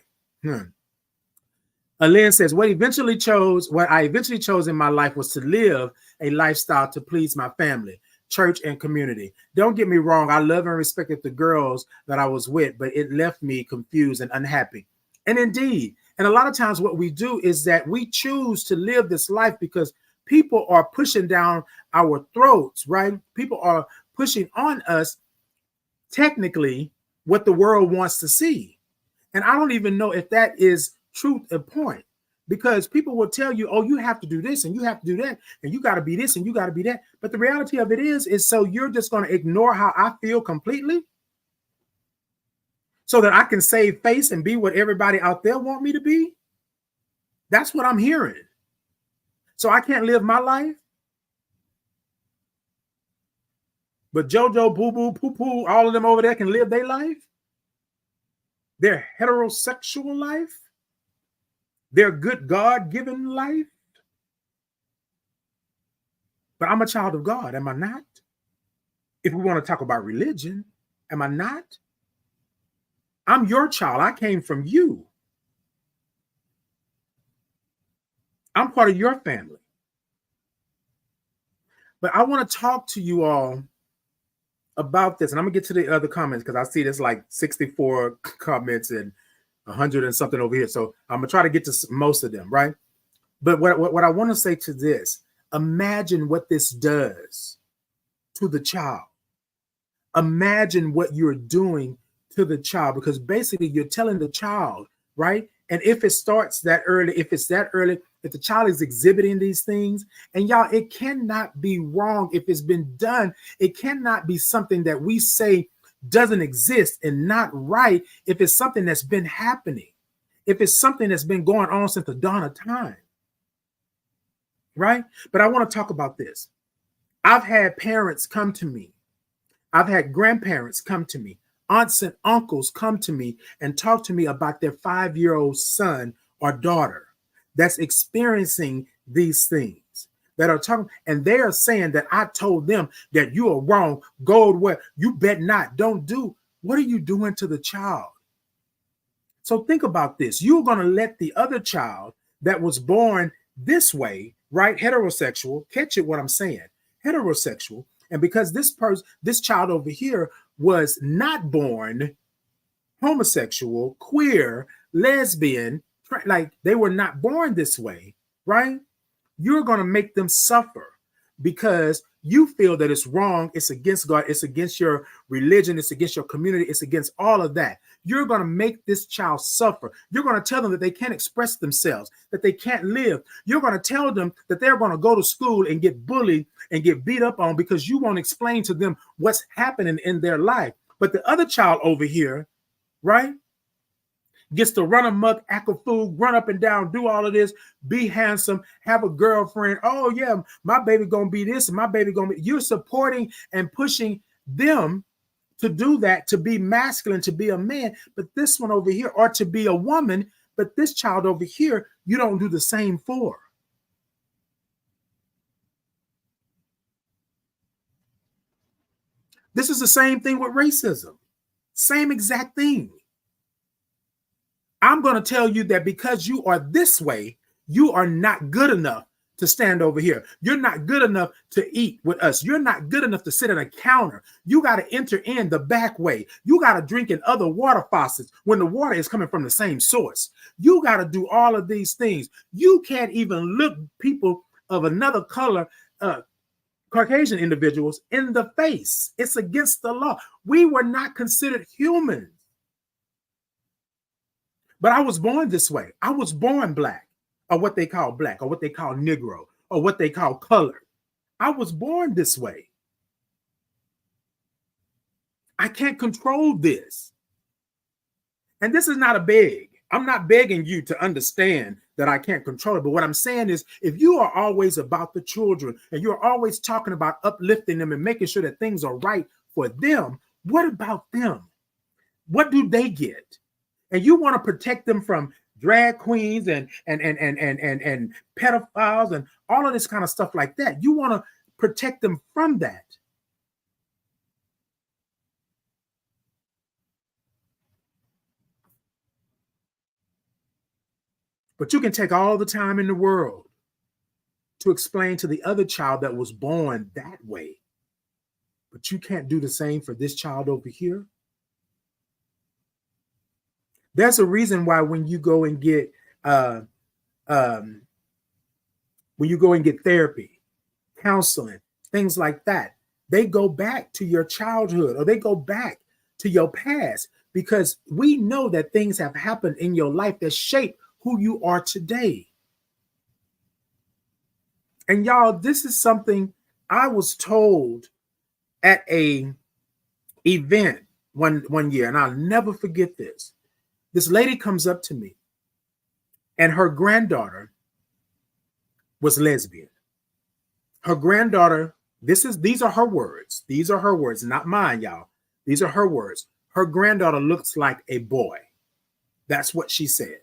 Lynn says, what I eventually chose in my life was to live a lifestyle to please my family, church, and community. Don't get me wrong. I love and respected the girls that I was with, but it left me confused and unhappy. And indeed, and a lot of times what we do is that we choose to live this life because people are pushing down our throats, right? People are pushing on us technically what the world wants to see. And I don't even know if that is truth and point, because people will tell you, oh, you have to do this and you have to do that and you got to be this and you got to be that. But the reality of it is so you're just going to ignore how I feel completely so that I can save face and be what everybody out there want me to be? That's what I'm hearing. So I can't live my life? But JoJo, Boo Boo, Poo Poo, all of them over there can live their life? Their heterosexual life? Their good God-given life? But I'm a child of God, am I not? If we want to talk about religion, am I not? I'm your child. I came from you. I'm part of your family. But I want to talk to you all about this. And I'm going to get to the other comments because I see there's like 64 comments and 100 and something over here. So I'm going to try to get to most of them, right? But what I want to say to this, imagine what this does to the child. Imagine what you're doing to the child, because basically you're telling the child, right? And if it starts that early, if the child is exhibiting these things, and y'all, it cannot be wrong if it's been done. It cannot be something that we say doesn't exist and not right if it's something that's been happening, if it's something that's been going on since the dawn of time, right? But I want to talk about this. I've had parents come to me. I've had grandparents come to me. Aunts and uncles come to me and talk to me about their 5-year-old son or daughter that's experiencing these things, that are talking, and they are saying that I told them that you are wrong, go where you bet not, don't do. What are you doing to the child? So think about this. You're going to let the other child that was born this way, right? Heterosexual, catch it what I'm saying, heterosexual. And because this child over here was not born homosexual, queer, lesbian, like they were not born this way, right? You're going to make them suffer because you feel that it's wrong. It's against God. It's against your religion. It's against your community. It's against all of that. You're going to make this child suffer. You're going to tell them that they can't express themselves, that they can't live. You're going to tell them that they're going to go to school and get bullied and get beat up on because you won't explain to them what's happening in their life. But the other child over here, right, gets to run amok, act a fool, run up and down, do all of this, be handsome, have a girlfriend. Oh, yeah, my baby going to be this and my baby going to be. You're supporting and pushing them to do that, to be masculine, to be a man. But this one over here, or to be a woman, but this child over here, you don't do the same for. This is the same thing with racism. Same exact thing. I'm going to tell you that because you are this way, you are not good enough to stand over here. You're not good enough to eat with us. You're not good enough to sit at a counter. You got to enter in the back way. You got to drink in other water faucets when the water is coming from the same source. You got to do all of these things. You can't even look people of another color, Caucasian individuals, in the face. It's against the law. We were not considered humans. But I was born this way. I was born black, or what they call black, or what they call Negro, or what they call colored. I was born this way. I can't control this. And this is not a beg. I'm not begging you to understand that I can't control it. But what I'm saying is, if you are always about the children and you're always talking about uplifting them and making sure that things are right for them, what about them? What do they get? And you want to protect them from drag queens and pedophiles and all of this kind of stuff like that. You want to protect them from that. But you can take all the time in the world to explain to the other child that was born that way. But you can't do the same for this child over here. There's a reason why when you go and get therapy, counseling, things like that, they go back to your childhood or they go back to your past, because we know that things have happened in your life that shape who you are today. And y'all, this is something I was told at a event one year, and I'll never forget this. This lady comes up to me, and her granddaughter was lesbian. Her granddaughter, these are her words. These are her words, not mine, y'all. These are her words. Her granddaughter looks like a boy. That's what she said.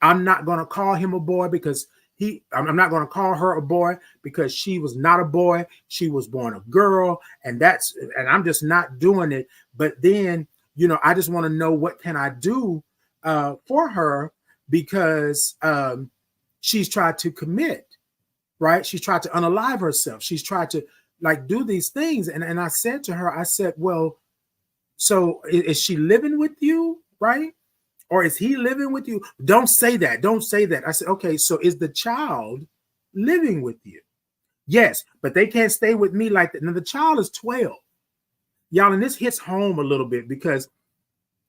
I'm not going to call him a boy because I'm not going to call her a boy because she was not a boy. She was born a girl, and I'm just not doing it. But then, I just want to know what can I do for her, because she's tried to commit, right? She's tried to unalive herself. She's tried to do these things. And I said to her, I said, well, so is she living with you, right? Or is he living with you? Don't say that. Don't say that. I said, okay, so is the child living with you? Yes, but they can't stay with me like that. Now, the child is 12. Y'all, and this hits home a little bit because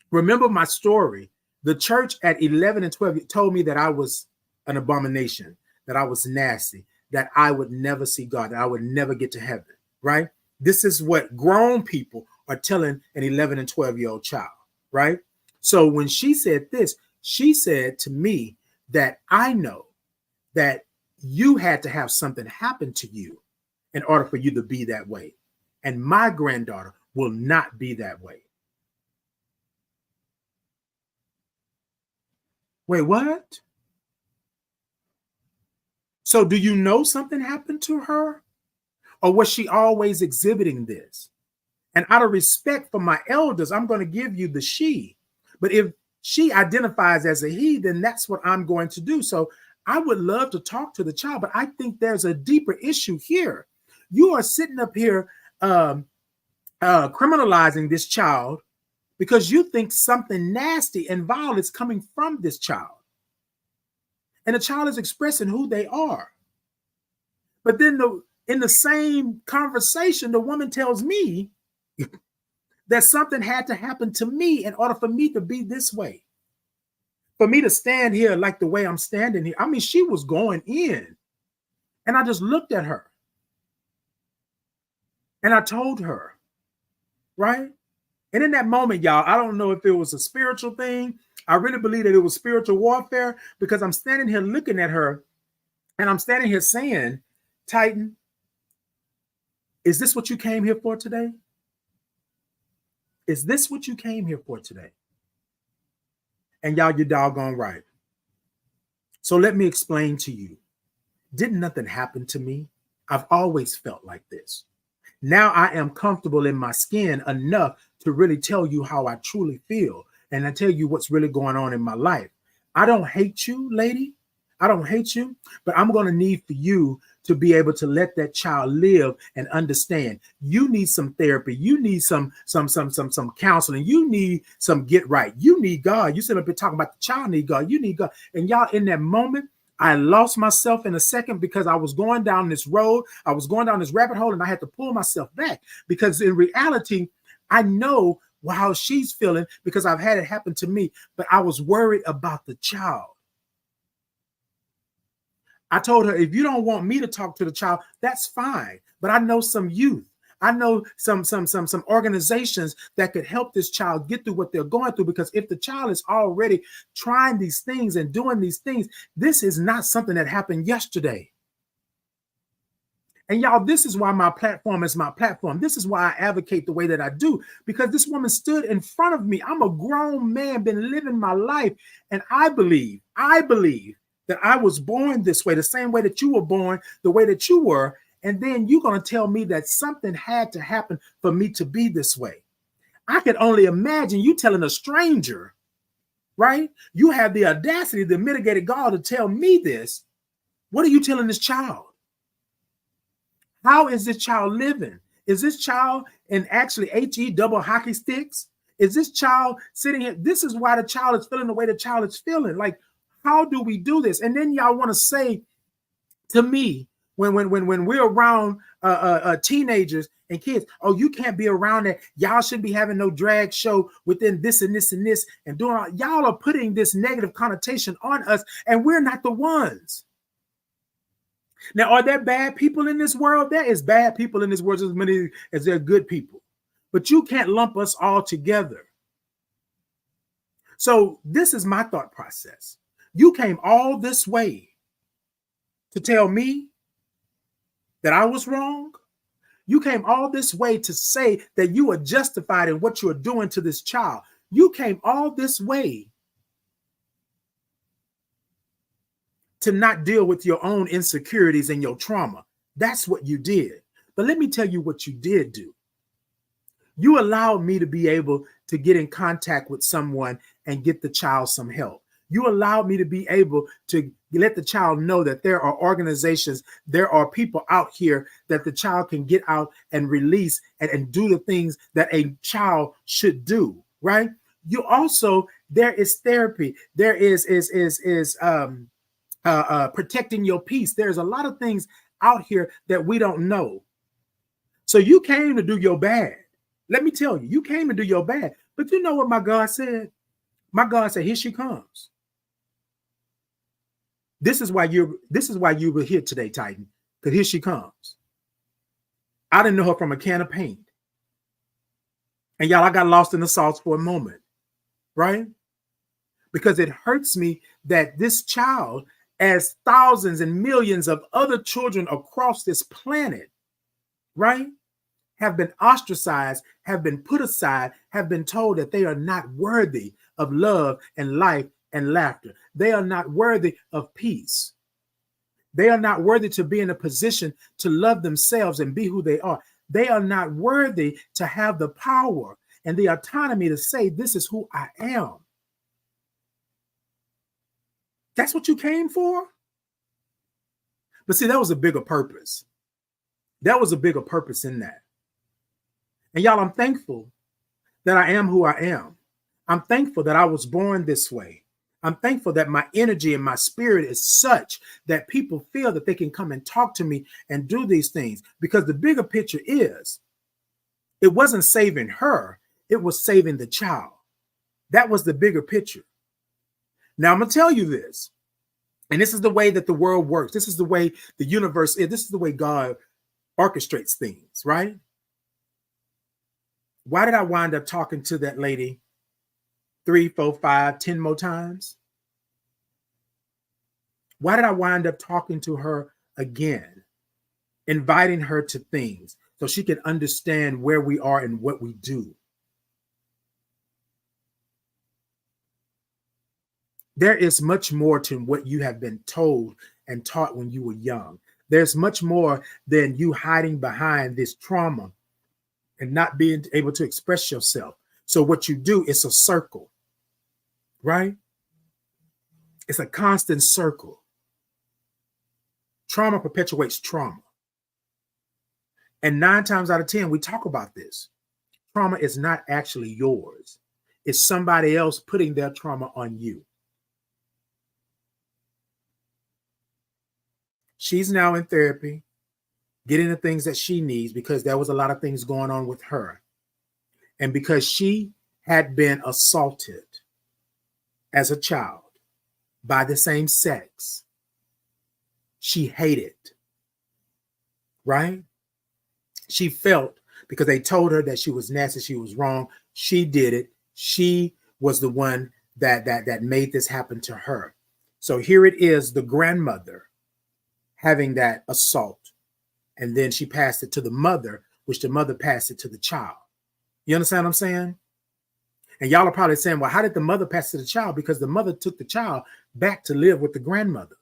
remember my story. The church at 11 and 12 told me that I was an abomination, that I was nasty, that I would never see God, that I would never get to heaven, right? This is what grown people are telling an 11 and 12-year-old child, right? So when she said this, she said to me that I know that you had to have something happen to you in order for you to be that way. And my granddaughter will not be that way. Wait, what? So do you know something happened to her? Or was she always exhibiting this? And out of respect for my elders, I'm going to give you the she. But if she identifies as a he, then that's what I'm going to do. So I would love to talk to the child, but I think there's a deeper issue here. You are sitting up here criminalizing this child because you think something nasty and vile is coming from this child. And the child is expressing who they are. But then in the same conversation, the woman tells me that something had to happen to me in order for me to be this way. For me to stand here like the way I'm standing here. I mean, she was going in. And I just looked at her. And I told her, right? And in that moment, y'all, I don't know if it was a spiritual thing. I really believe that it was spiritual warfare, because I'm standing here looking at her and I'm standing here saying, Titan, is this what you came here for today? Is this what you came here for today? And y'all, you're doggone right. So let me explain to you. Didn't nothing happen to me? I've always felt like this. Now I am comfortable in my skin enough to really tell you how I truly feel. And I tell you what's really going on in my life. I don't hate you, lady. I don't hate you, but I'm going to need for you to be able to let that child live and understand. You need some therapy. You need some counseling. You need some get right. You need God. You said I've been talking about the child need God. You need God. And y'all, in that moment, I lost myself in a second because I was going down this road. I was going down this rabbit hole, and I had to pull myself back because in reality, I know how she's feeling because I've had it happen to me, but I was worried about the child. I told her, if you don't want me to talk to the child, that's fine. But I know some youth. I know some organizations that could help this child get through what they're going through, because if the child is already trying these things and doing these things, this is not something that happened yesterday. And y'all, this is why my platform is my platform. This is why I advocate the way that I do, because this woman stood in front of me. I'm a grown man, been living my life. And I believe that I was born this way, the same way that you were born, the way that you were. And then you're going to tell me that something had to happen for me to be this way. I could only imagine you telling a stranger, right? You have the audacity, the mitigated gall to tell me this. What are you telling this child? How is this child living? Is this child in actually HE double hockey sticks? Is this child sitting here? This is why the child is feeling the way the child is feeling. Like, how do we do this? And then y'all want to say to me, when we're around teenagers and kids, oh, you can't be around that. Y'all shouldn't be having no drag show within this and this and this and doing all. Y'all are putting this negative connotation on us, and we're not the ones. Now, are there bad people in this world? There is bad people in this world as many as there are good people. But you can't lump us all together. So this is my thought process. You came all this way to tell me that I was wrong. You came all this way to say that you are justified in what you are doing to this child. You came all this way to not deal with your own insecurities and your trauma. That's what you did. But let me tell you what you did do. You allowed me to be able to get in contact with someone and get the child some help. You allowed me to be able to let the child know that there are organizations, there are people out here that the child can get out and release and do the things that a child should do, right? You also, there is therapy. There is protecting your peace. There's a lot of things out here that we don't know. So you came to do your bad. Let me tell you, you came to do your bad. But you know what my God said? My God said, here she comes. This is why you were here today, Titan, because here she comes. I didn't know her from a can of paint. And y'all, I got lost in the sauce for a moment, right? Because it hurts me that this child, as thousands and millions of other children across this planet, right, have been ostracized, have been put aside, have been told that they are not worthy of love and life and laughter. They are not worthy of peace. They are not worthy to be in a position to love themselves and be who they are. They are not worthy to have the power and the autonomy to say, this is who I am. That's what you came for? But see, that was a bigger purpose. That was a bigger purpose in that. And y'all, I'm thankful that I am who I am. I'm thankful that I was born this way. I'm thankful that my energy and my spirit is such that people feel that they can come and talk to me and do these things, because the bigger picture is it wasn't saving her. It was saving the child. That was the bigger picture. Now, I'm going to tell you this, and this is the way that the world works. This is the way the universe is. This is the way God orchestrates things, right? Why did I wind up talking to that lady 3, 4, 5, 10 more times? Why did I wind up talking to her again, inviting her to things so she can understand where we are and what we do? There is much more to what you have been told and taught when you were young. There's much more than you hiding behind this trauma and not being able to express yourself. So what you do is a circle, right? It's a constant circle. Trauma perpetuates trauma. And 9 times out of 10, we talk about this. Trauma is not actually yours. It's somebody else putting their trauma on you. She's now in therapy, getting the things that she needs, because there was a lot of things going on with her. And because she had been assaulted as a child by the same sex, she hated, right? She felt, because they told her that she was nasty, she was wrong, she did it. She was the one that made this happen to her. So here it is, the grandmother having that assault And then she passed it to the mother, which the mother passed it to the child. You understand what I'm saying? And y'all are probably saying, well, how did the mother pass it to the child? Because the mother took the child back to live with the grandmother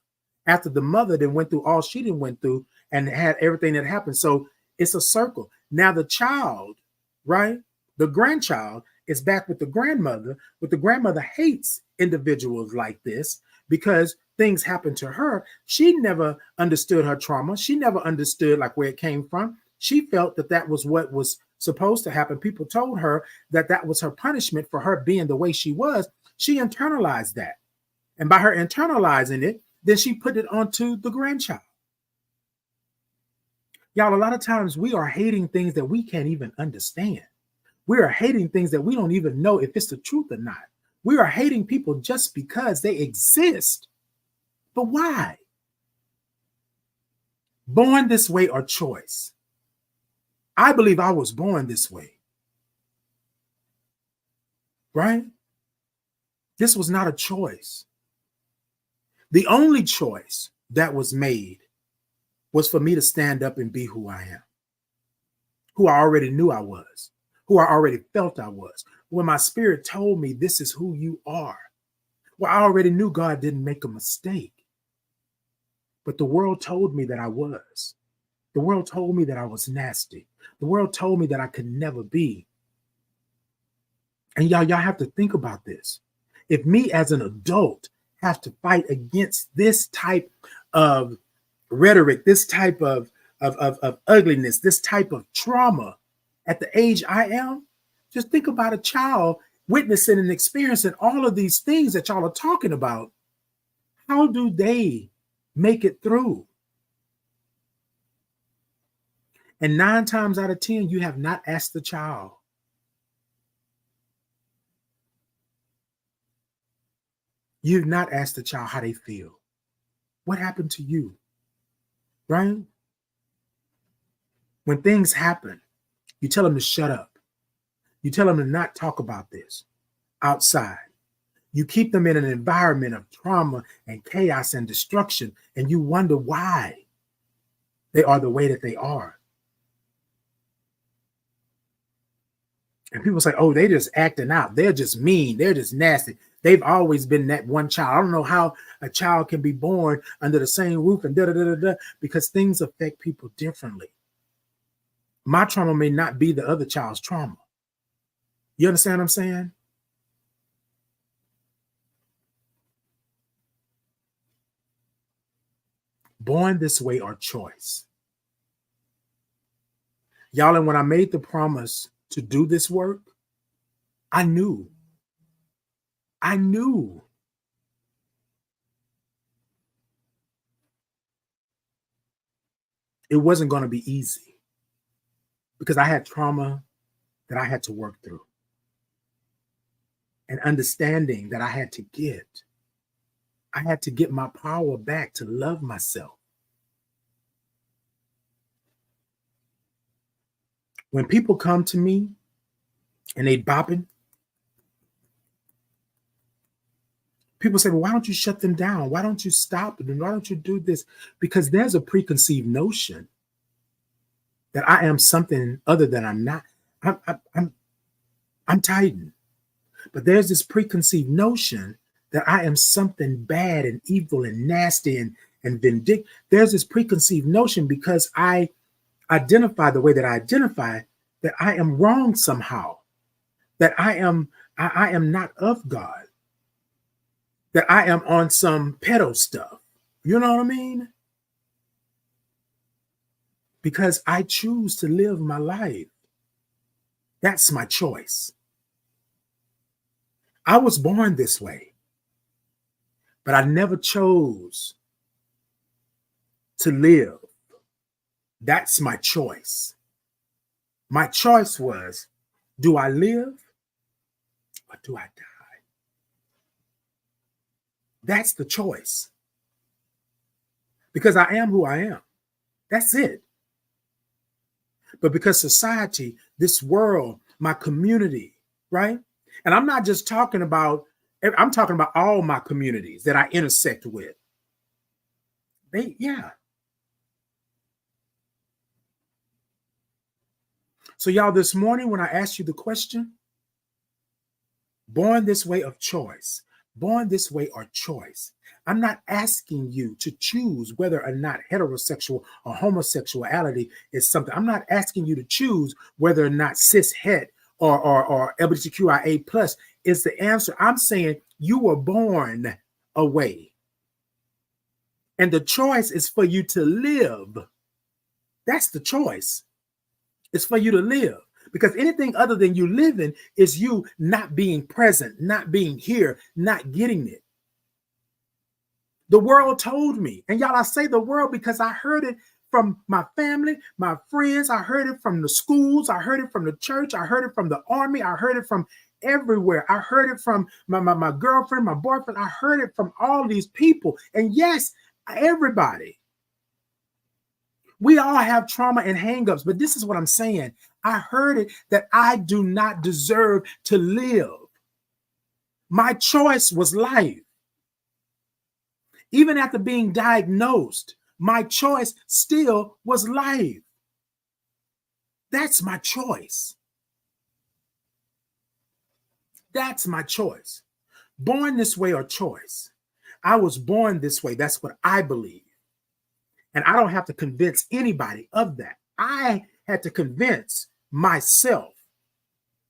after the mother then went through all she didn't went through and had everything that happened. So it's a circle. Now the child, right? The grandchild is back with the grandmother, but the grandmother hates individuals like this because things happen to her. She never understood her trauma. She never understood like where it came from. She felt that that was what was supposed to happen. People told her that that was her punishment for her being the way she was. She internalized that. And by her internalizing it, then she put it onto the grandchild. Y'all, a lot of times we are hating things that we can't even understand. We are hating things that we don't even know if it's the truth or not. We are hating people just because they exist. But why? Born this way or choice? I believe I was born this way. Right? This was not a choice. The only choice that was made was for me to stand up and be who I am, who I already knew I was, who I already felt I was. When my spirit told me this is who you are, well, I already knew God didn't make a mistake. But the world told me that I was. The world told me that I was nasty. The world told me that I could never be. And y'all have to think about this. If me as an adult have to fight against this type of rhetoric, this type of ugliness, this type of trauma at the age I am, just think about a child witnessing and experiencing all of these things that y'all are talking about. How do they make it through? And 9 times out of 10, you have not asked the child. You've not asked the child how they feel. What happened to you? Right? When things happen, you tell them to shut up. You tell them to not talk about this outside. You keep them in an environment of trauma and chaos and destruction, and you wonder why they are the way that they are. And people say, oh, they just acting out. They're just mean. They're just nasty. They've always been that one child. I don't know how a child can be born under the same roof and because things affect people differently. My trauma may not be the other child's trauma. You understand what I'm saying? Born this way or choice. Y'all, and when I made the promise to do this work, I knew it wasn't going to be easy because I had trauma that I had to work through and understanding that I had to get. I had to get my power back to love myself. When people come to me and they bopping, people say, well, why don't you shut them down? Why don't you stop them? Why don't you do this? Because there's a preconceived notion that I am something other than I'm not. I'm Titan. But there's this preconceived notion that I am something bad and evil and nasty and vindictive. There's this preconceived notion because I identify the way that I identify that I am wrong somehow, that I am not of God, that I am on some pedo stuff. You know what I mean? Because I choose to live my life. That's my choice. I was born this way, but I never chose to live. That's my choice. My choice was, do I live or do I die? That's the choice. Because I am who I am. That's it. But because society, this world, my community, right? And I'm not just talking about, I'm talking about all my communities that I intersect with. So y'all, this morning when I asked you the question, born this way of choice, born this way or choice, I'm not asking you to choose whether or not heterosexual or homosexuality is something. I'm not asking you to choose whether or not cis het or LGBTQIA plus is the answer. I'm saying you were born away. And the choice is for you to live. That's the choice. It's for you to live. Because anything other than you living is you not being present, not being here, not getting it. The world told me, and y'all, I say the world because I heard it from my family, my friends. I heard it from the schools. I heard it from the church. I heard it from the army. I heard it from everywhere. I heard it from my girlfriend, my boyfriend. I heard it from all these people. And yes, everybody. We all have trauma and hangups, but this is what I'm saying. I heard it that I do not deserve to live. My choice was life. Even after being diagnosed, my choice still was life. That's my choice. That's my choice. Born this way or choice. I was born this way. That's what I believe. And I don't have to convince anybody of that. I had to convince myself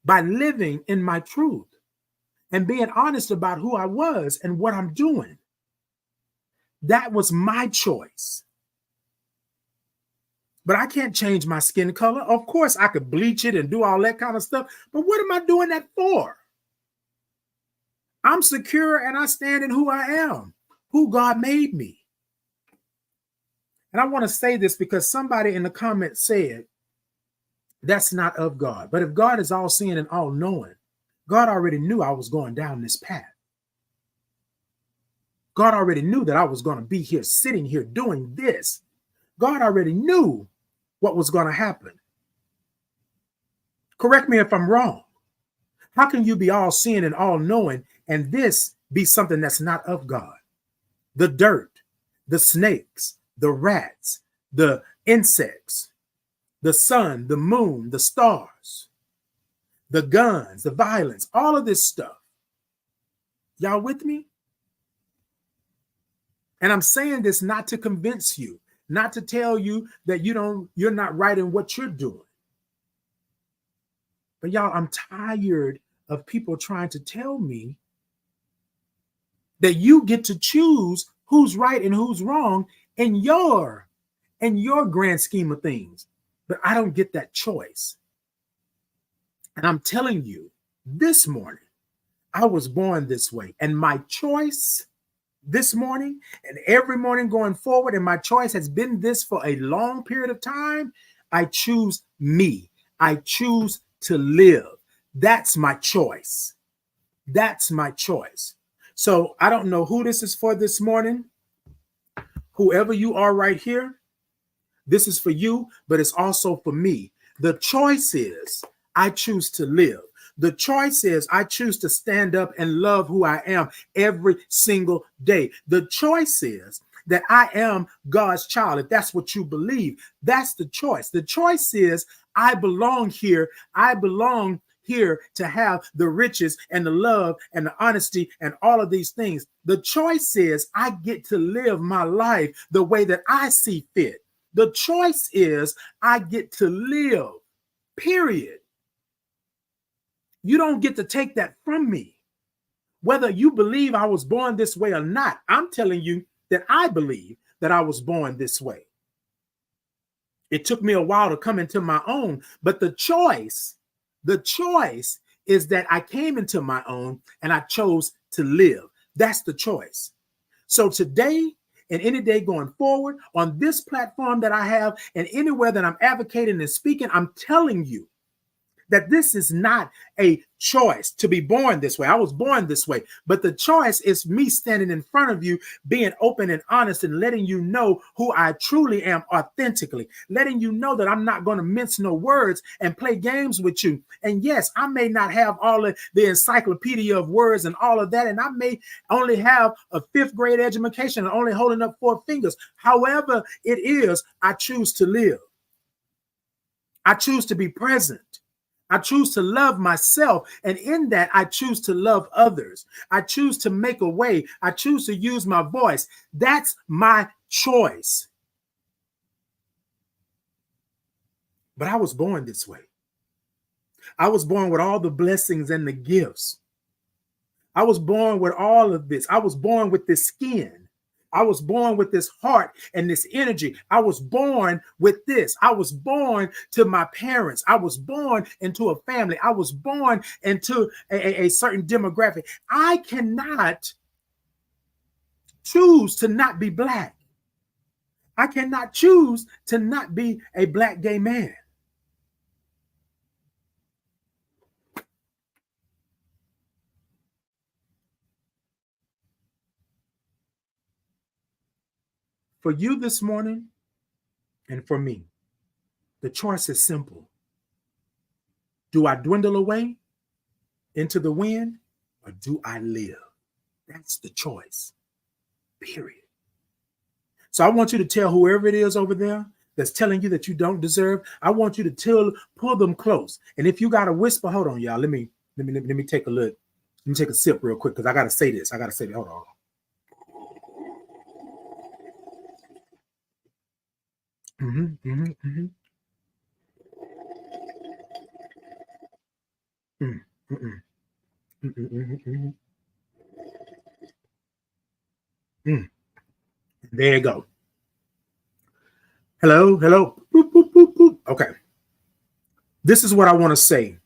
by living in my truth and being honest about who I was and what I'm doing. That was my choice. But I can't change my skin color. Of course, I could bleach it and do all that kind of stuff. But what am I doing that for? I'm secure and I stand in who I am, who God made me. And I want to say this because somebody in the comments said, that's not of God. But if God is all seeing and all knowing, God already knew I was going down this path. God already knew that I was going to be here, sitting here doing this. God already knew what was going to happen. Correct me if I'm wrong. How can you be all seeing and all knowing and this be something that's not of God? The dirt, the snakes, the rats, the insects, the sun, the moon, the stars, the guns, the violence, all of this stuff. Y'all with me? And I'm saying this not to convince you, not to tell you that you're not right in what you're doing. But y'all, I'm tired of people trying to tell me that you get to choose who's right and who's wrong in your grand scheme of things. But I don't get that choice. And I'm telling you, this morning, I was born this way. And my choice this morning and every morning going forward, and my choice has been this for a long period of time, I choose me. I choose to live. That's my choice. That's my choice. So I don't know who this is for this morning. Whoever you are right here, this is for you, but it's also for me. The choice is I choose to live. The choice is I choose to stand up and love who I am every single day. The choice is that I am God's child. If that's what you believe, that's the choice. The choice is I belong here. I belong here to have the riches and the love and the honesty and all of these things. The choice is I get to live my life the way that I see fit. The choice is I get to live, period. You don't get to take that from me. Whether you believe I was born this way or not, I'm telling you that I believe that I was born this way. It took me a while to come into my own, but the choice is that I came into my own and I chose to live. That's the choice. So today and any day going forward on this platform that I have and anywhere that I'm advocating and speaking, I'm telling you that this is not a choice to be born this way. I was born this way, but the choice is me standing in front of you, being open and honest and letting you know who I truly am authentically, letting you know that I'm not going to mince no words and play games with you. And yes, I may not have all of the encyclopedia of words and all of that, and I may only have a 5th grade education and only holding up 4 fingers. However it is, I choose to live. I choose to be present. I choose to love myself. And in that, I choose to love others. I choose to make a way. I choose to use my voice. That's my choice. But I was born this way. I was born with all the blessings and the gifts. I was born with all of this. I was born with this skin. I was born with this heart and this energy. I was born with this. I was born to my parents. I was born into a family. I was born into a certain demographic. I cannot choose to not be Black. I cannot choose to not be a Black gay man. For you this morning, and for me, the choice is simple. Do I dwindle away into the wind, or do I live? That's the choice, period. So I want you to tell whoever it is over there that's telling you that you don't deserve, I want you to pull them close. And if you got to whisper, hold on, y'all, let me take a look. Let me take a sip real quick, because I got to say this. Hold on. Mm-hmm, mm-hmm, mm-hmm. Mm-hmm, mm-hmm, mm-hmm, mm-hmm. Mm. There you go. Hello. Boop, boop, boop, boop. Okay. This is what I want to say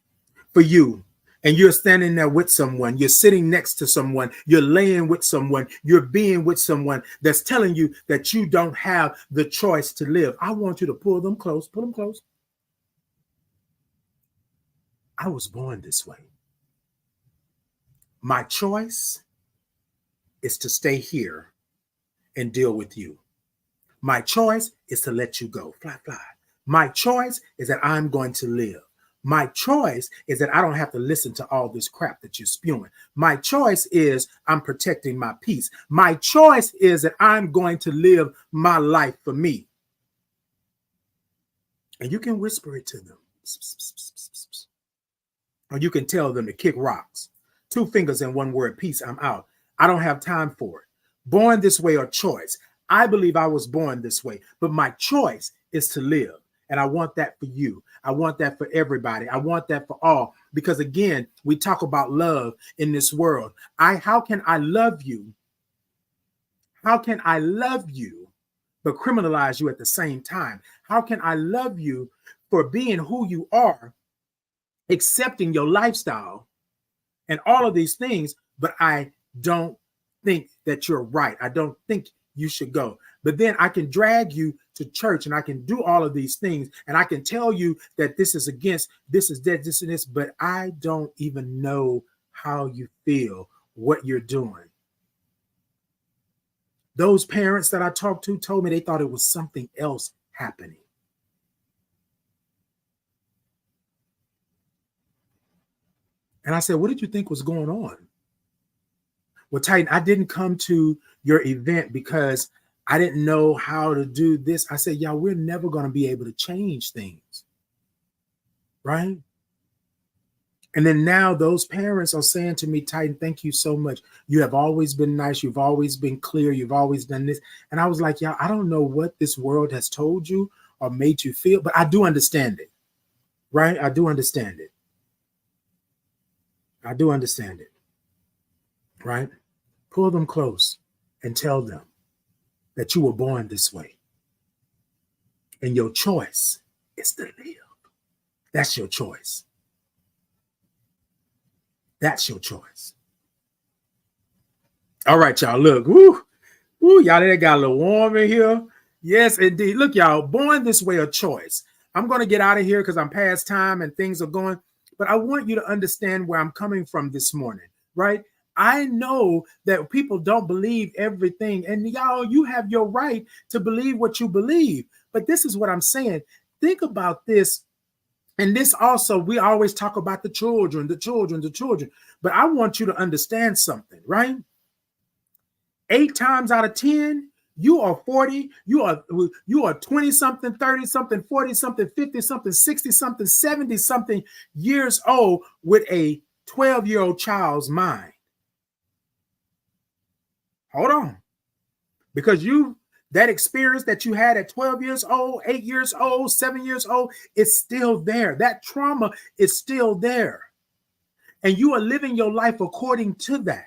for you. And you're standing there with someone, you're sitting next to someone, you're laying with someone, you're being with someone that's telling you that you don't have the choice to live. I want you to pull them close, pull them close. I was born this way. My choice is to stay here and deal with you. My choice is to let you go. Fly, fly. My choice is that I'm going to live. My choice is that I don't have to listen to all this crap that you're spewing. My choice is I'm protecting my peace. My choice is that I'm going to live my life for me. And you can whisper it to them. Or you can tell them to kick rocks. 2 fingers and 1 word, peace, I'm out. I don't have time for it. Born this way or choice. I believe I was born this way, but my choice is to live. And I want that for you. I want that for everybody. I want that for all. Because again, we talk about love in this world. How can I love you? How can I love you, but criminalize you at the same time? How can I love you for being who you are, accepting your lifestyle and all of these things, but I don't think that you're right. I don't think you should go. But then I can drag you to church and I can do all of these things. And I can tell you that this is against, this is that, this and this, but I don't even know how you feel, what you're doing. Those parents that I talked to told me they thought it was something else happening. And I said, what did you think was going on? Well, Titan, I didn't come to your event because I didn't know how to do this. I said, y'all, we're never going to be able to change things. Right? And then now those parents are saying to me, Titan, thank you so much. You have always been nice. You've always been clear. You've always done this. And I was like, y'all, I don't know what this world has told you or made you feel, but I do understand it. Right? I do understand it. I do understand it. Right? Pull them close and tell them that you were born this way. And your choice is to live. That's your choice. That's your choice. All right, y'all. Look, woo, y'all, that got a little warm in here. Yes, indeed. Look, y'all, born this way, a choice. I'm going to get out of here because I'm past time and things are going. But I want you to understand where I'm coming from this morning, right? I know that people don't believe everything. And y'all, you have your right to believe what you believe. But this is what I'm saying. Think about this. And this also, we always talk about the children. But I want you to understand something, right? 8 times out of 10, You are 40, you are 20 something, 30 something, 40 something, 50 something, 60 something, 70 something years old with a 12-year-old child's mind. Hold on. Because that experience that you had at 12 years old, 8 years old, 7 years old, it's still there. That trauma is still there. And you are living your life according to that.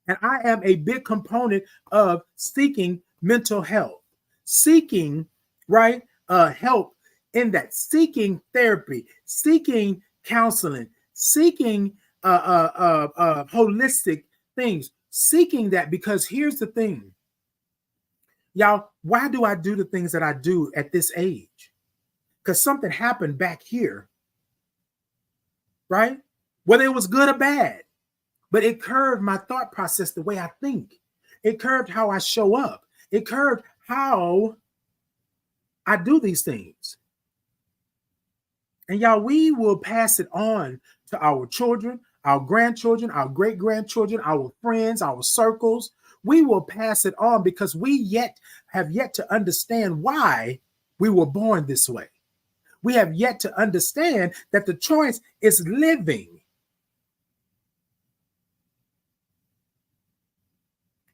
And I am a big component of seeking mental health, seeking, right, help in that, seeking therapy, seeking counseling, seeking holistic things, seeking that, because here's the thing. Y'all, why do I do the things that I do at this age? Because something happened back here, right? Whether it was good or bad. But it curved my thought process, the way I think. It curved how I show up. It curved how I do these things. And y'all, we will pass it on to our children, our grandchildren, our great-grandchildren, our friends, our circles. We will pass it on because we have yet to understand why we were born this way. We have yet to understand that the choice is living.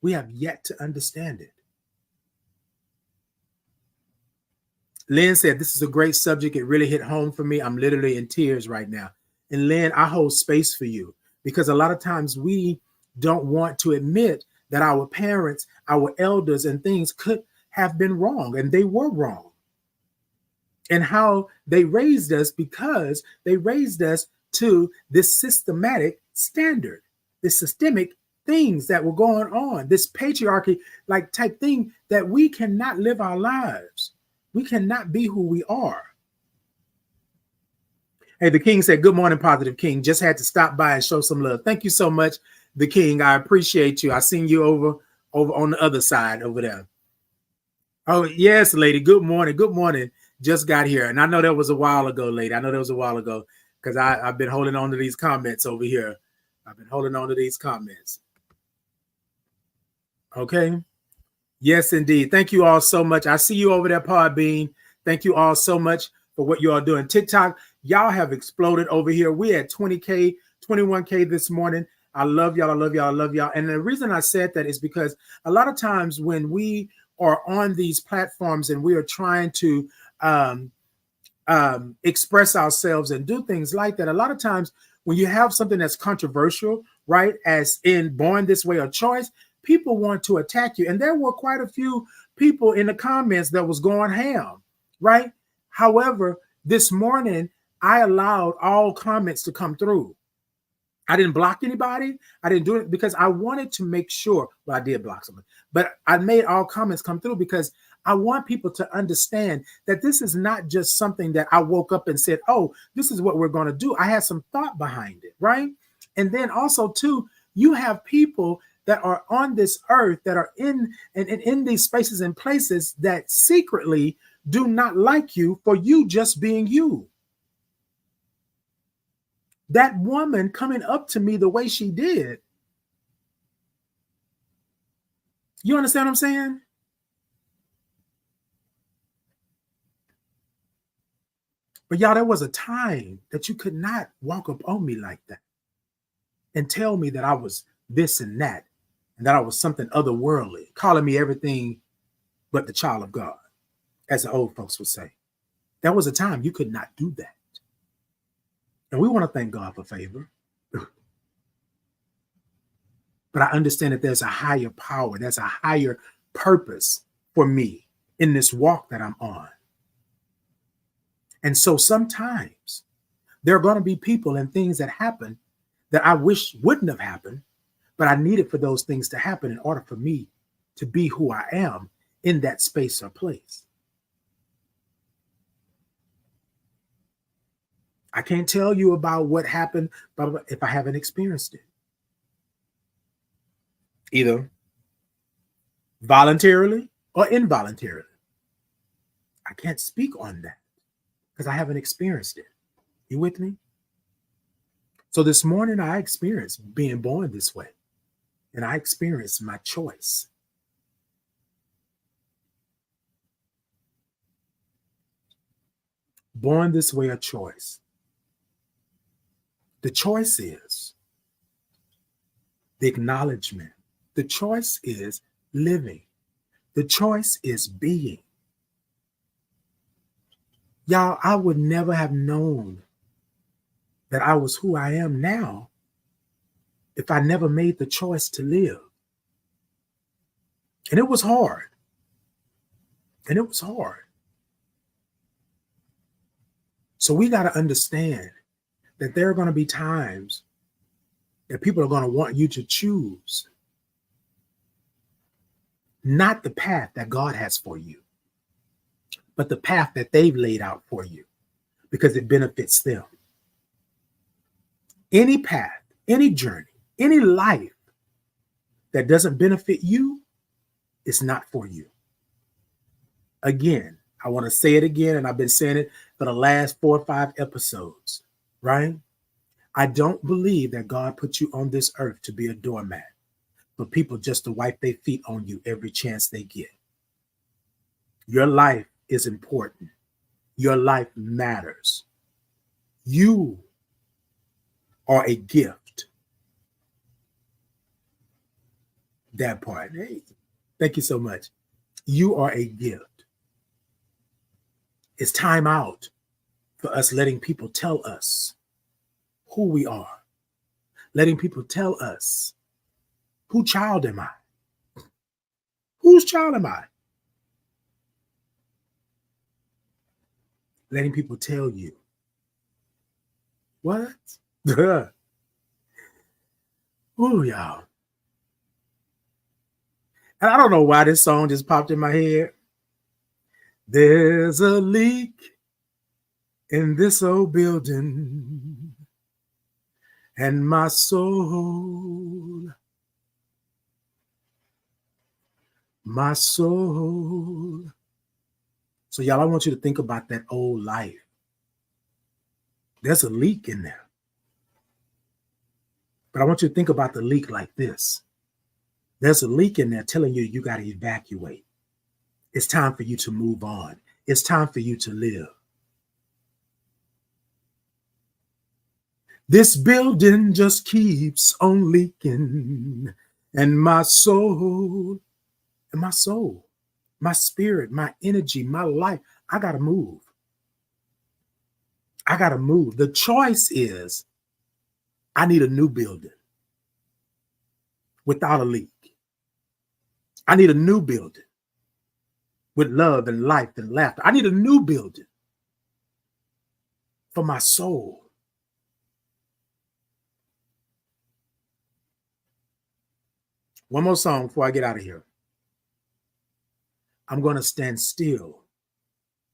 We have yet to understand it. Lynn said, this is a great subject. It really hit home for me. I'm literally in tears right now. And Lynn, I hold space for you because a lot of times we don't want to admit that our parents, our elders and things could have been wrong, and they were wrong. And how they raised us, because they raised us to this systematic standard, this systemic things that were going on, this patriarchy like type thing that we cannot live our lives. We cannot be who we are. Hey, the King said, good morning, Positive King. Just had to stop by and show some love. Thank you so much, the King. I appreciate you. I seen you over on the other side over there. Oh, yes, lady. Good morning. Good morning. Just got here. And I know that was a while ago, lady. I know that was a while ago because I've been holding on to these comments over here. I've been holding on to these comments. Okay. Yes, indeed. Thank you all so much. I see you over there, Podbean. Thank you all so much for what you are doing. TikTok, y'all have exploded over here. We had 20K, 21K this morning. I love y'all. I love y'all. I love y'all. And the reason I said that is because a lot of times when we are on these platforms and we are trying to express ourselves and do things like that, a lot of times when you have something that's controversial, right, as in born this way or choice, people want to attack you. And there were quite a few people in the comments that was going ham, right? However, this morning, I allowed all comments to come through. I didn't block anybody. I didn't do it because I wanted to make sure. Well, I did block someone, but I made all comments come through because I want people to understand that this is not just something that I woke up and said, oh, this is what we're going to do. I had some thought behind it, right? And then also, too, you have people that are on this earth that are in these spaces and places that secretly do not like you for you just being you. That woman coming up to me the way she did. You understand what I'm saying? But y'all, there was a time that you could not walk up on me like that and tell me that I was this and that, and that I was something otherworldly, calling me everything but the child of God, as the old folks would say. There was a time you could not do that. And we want to thank God for favor. But I understand that there's a higher power, there's a higher purpose for me in this walk that I'm on. And so sometimes there are going to be people and things that happen that I wish wouldn't have happened, but I needed for those things to happen in order for me to be who I am in that space or place. I can't tell you about what happened if I haven't experienced it. Either voluntarily or involuntarily. I can't speak on that because I haven't experienced it. You with me? So this morning I experienced being born this way, and I experienced my choice. Born this way, a choice. The choice is the acknowledgement. The choice is living. The choice is being. Y'all, I would never have known that I was who I am now if I never made the choice to live. And it was hard. And it was hard. So we got to understand that there are going to be times that people are going to want you to choose not the path that God has for you, but the path that they've laid out for you because it benefits them. Any path, any journey, any life that doesn't benefit you is not for you. Again, I want to say it again, and I've been saying it for the last 4 or 5 episodes, right? I don't believe that God put you on this earth to be a doormat for people just to wipe their feet on you every chance they get. Your life is important. Your life matters. You are a gift. That part. Hey, thank you so much. You are a gift. It's time out for us letting people tell us who we are. Letting people tell us, whose child am I? Whose child am I? Letting people tell you. What? Ooh, y'all. And I don't know why this song just popped in my head. There's a leak in this old building, and my soul, So y'all, I want you to think about that old life. There's a leak in there. But I want you to think about the leak like this. There's a leak in there telling you you got to evacuate. It's time for you to move on. It's time for you to live. This building just keeps on leaking, and my soul, my spirit, my energy, my life, I got to move. I got to move. The choice is I need a new building without a leak. I need a new building with love and life and laughter. I need a new building for my soul. One more song before I get out of here. I'm going to stand still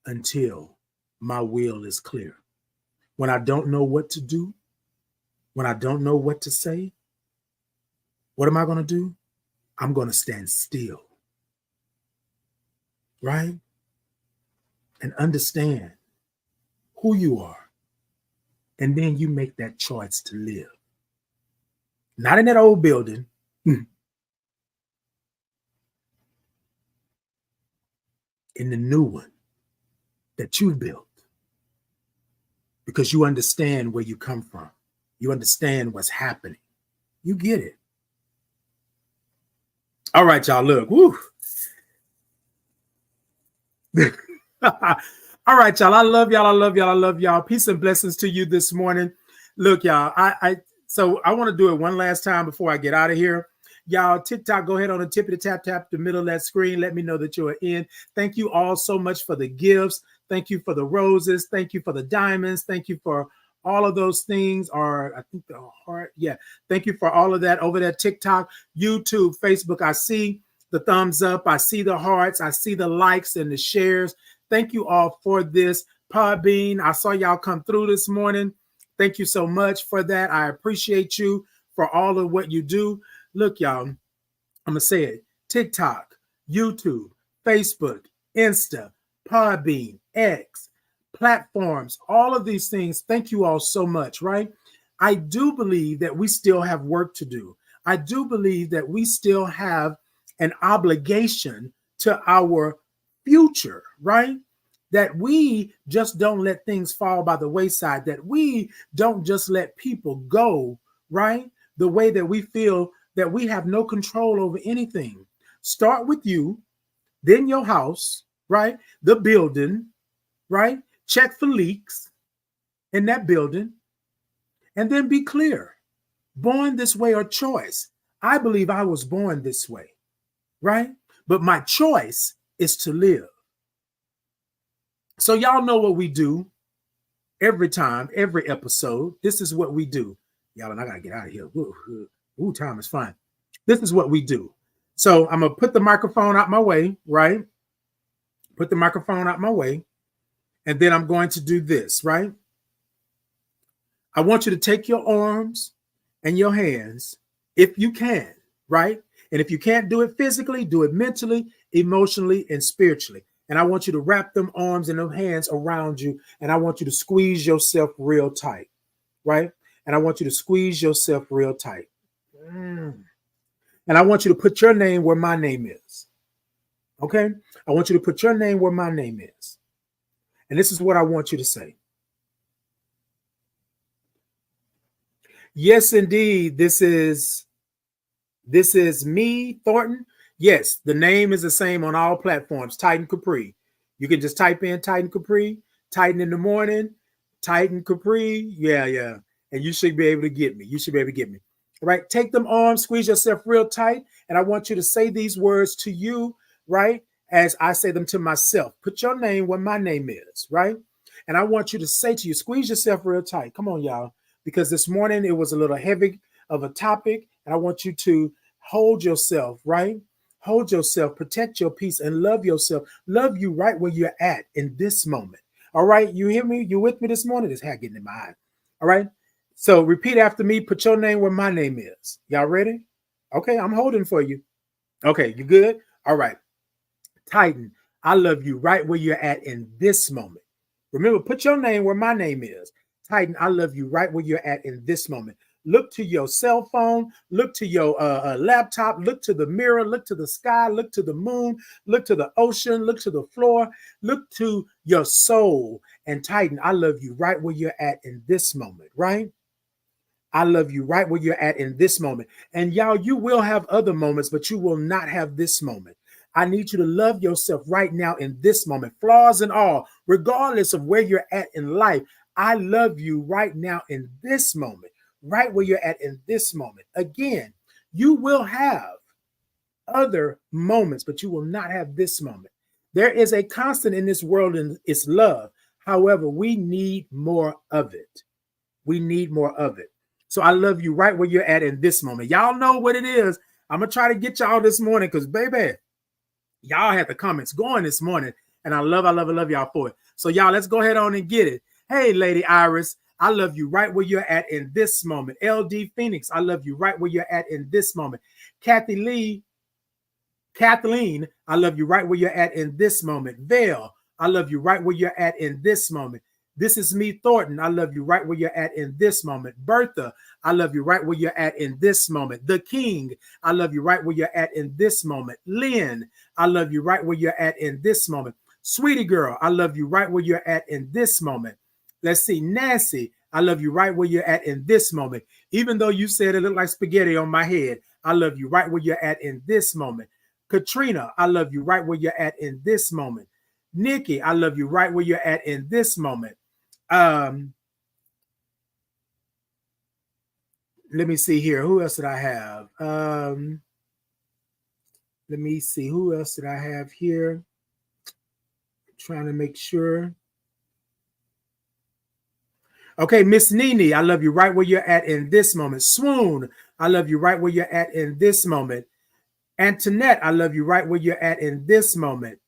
until my will is clear. When I don't know what to do, when I don't know what to say, what am I going to do? I'm going to stand still. Right? And understand who you are. And then you make that choice to live. Not in that old building. In the new one that you built. Because you understand where you come from. You understand what's happening. You get it. All right, y'all, look. Woo. All right, y'all. I love y'all. I love y'all. I love y'all. Peace and blessings to you this morning. Look, y'all, so I want to do it one last time before I get out of here. Y'all, TikTok, go ahead on the tippity tap the middle of that screen. Let me know that you're in. Thank you all so much for the gifts. Thank you for the roses. Thank you for the diamonds. Thank you for all of those things. Or I think the heart. Yeah. Thank you for all of that over there. TikTok, YouTube, Facebook. I see the thumbs up. I see the hearts. I see the likes and the shares. Thank you all for this. Podbean, I saw y'all come through this morning. Thank you so much for that. I appreciate you for all of what you do. Look, y'all, I'm going to say it. TikTok, YouTube, Facebook, Insta, Podbean, X, platforms, all of these things. Thank you all so much, right? I do believe that we still have work to do. I do believe that we still have an obligation to our future, right? that we just don't let things fall by the wayside, that we don't just let people go, right? The way that we feel that we have no control over anything. Start with you, then your house, right? The building, right? Check for leaks in that building, and then be clear. Born this way or choice. I believe I was born this way, right? But my choice is to live. So y'all know what we do every time, every episode. This is what we do. Y'all, and I gotta get out of here. Ooh, time is fine. This is what we do. So I'm gonna put the microphone out my way, right? Put the microphone out my way. And then I'm going to do this, right? I want you to take your arms and your hands, if you can, right? And if you can't do it physically, do it mentally, emotionally, and spiritually. And I want you to wrap them arms and them hands around you. And I want you to squeeze yourself real tight, right? And I want you to squeeze yourself real tight. And I want you to put your name where my name is. Okay? I want you to put your name where my name is. And this is what I want you to say. Yes, indeed. This is me, Thornton. Yes, the name is the same on all platforms. Titan Capri. You can just type in Titan Capri, Titan in the morning, Titan Capri. Yeah. And you should be able to get me. All right. Take them arms, squeeze yourself real tight. And I want you to say these words to you, right? As I say them to myself. Put your name where my name is, right? And I want you to say to you, squeeze yourself real tight. Come on, y'all. Because this morning it was a little heavy of a topic. And I want you to hold yourself, right? Hold yourself, protect your peace, and love yourself. Love you right where you're at in this moment. All right. You hear me? You with me this morning? This hat getting in my eye. All right. So repeat after me. Put your name where my name is. Y'all ready? Okay. I'm holding for you. Okay. You good? All right. Titan, I love you right where you're at in this moment. Remember, put your name where my name is. Titan, I love you right where you're at in this moment. Look to your cell phone, look to your laptop, look to the mirror, look to the sky, look to the moon, look to the ocean, look to the floor, look to your soul. And Titan, I love you right where you're at in this moment, right? I love you right where you're at in this moment. And y'all, you will have other moments, but you will not have this moment. I need you to love yourself right now in this moment, flaws and all, regardless of where you're at in life. I love you right now in this moment, right where you're at in this moment. Again, you will have other moments, but you will not have this moment. There is a constant in this world, and it's love. However, we need more of it. We need more of it. So I love you right where you're at in this moment. Y'all know what it is. I'm going to try to get y'all this morning because, baby, y'all had the comments going this morning, and I love y'all for it. So y'all, let's go ahead on and get it. Hey, Lady Iris, I love you right where you're at in this moment. LD Phoenix, I love you right where you're at in this moment. Kathleen, I love you right where you're at in this moment. Vale, I love you right where you're at in this moment. This is me, Thornton. I love you right where you're at in this moment. Bertha, I love you right where you're at in this moment. The King, I love you right where you're at in this moment. Lynn, I love you right where you're at in this moment. Sweetie girl, I love you right where you're at in this moment. Let's see, Nancy, I love you right where you're at in this moment. Even though you said it looked like spaghetti on my head, I love you right where you're at in this moment. Katrina, I love you right where you're at in this moment. Nikki, I love you right where you're at in this moment. Let me see here. Who else did I have? Let me see. Who else did I have here? Trying to make sure. Okay, Miss Nene, I love you right where you're at in this moment. Swoon, I love you right where you're at in this moment. Antoinette, I love you right where you're at in this moment.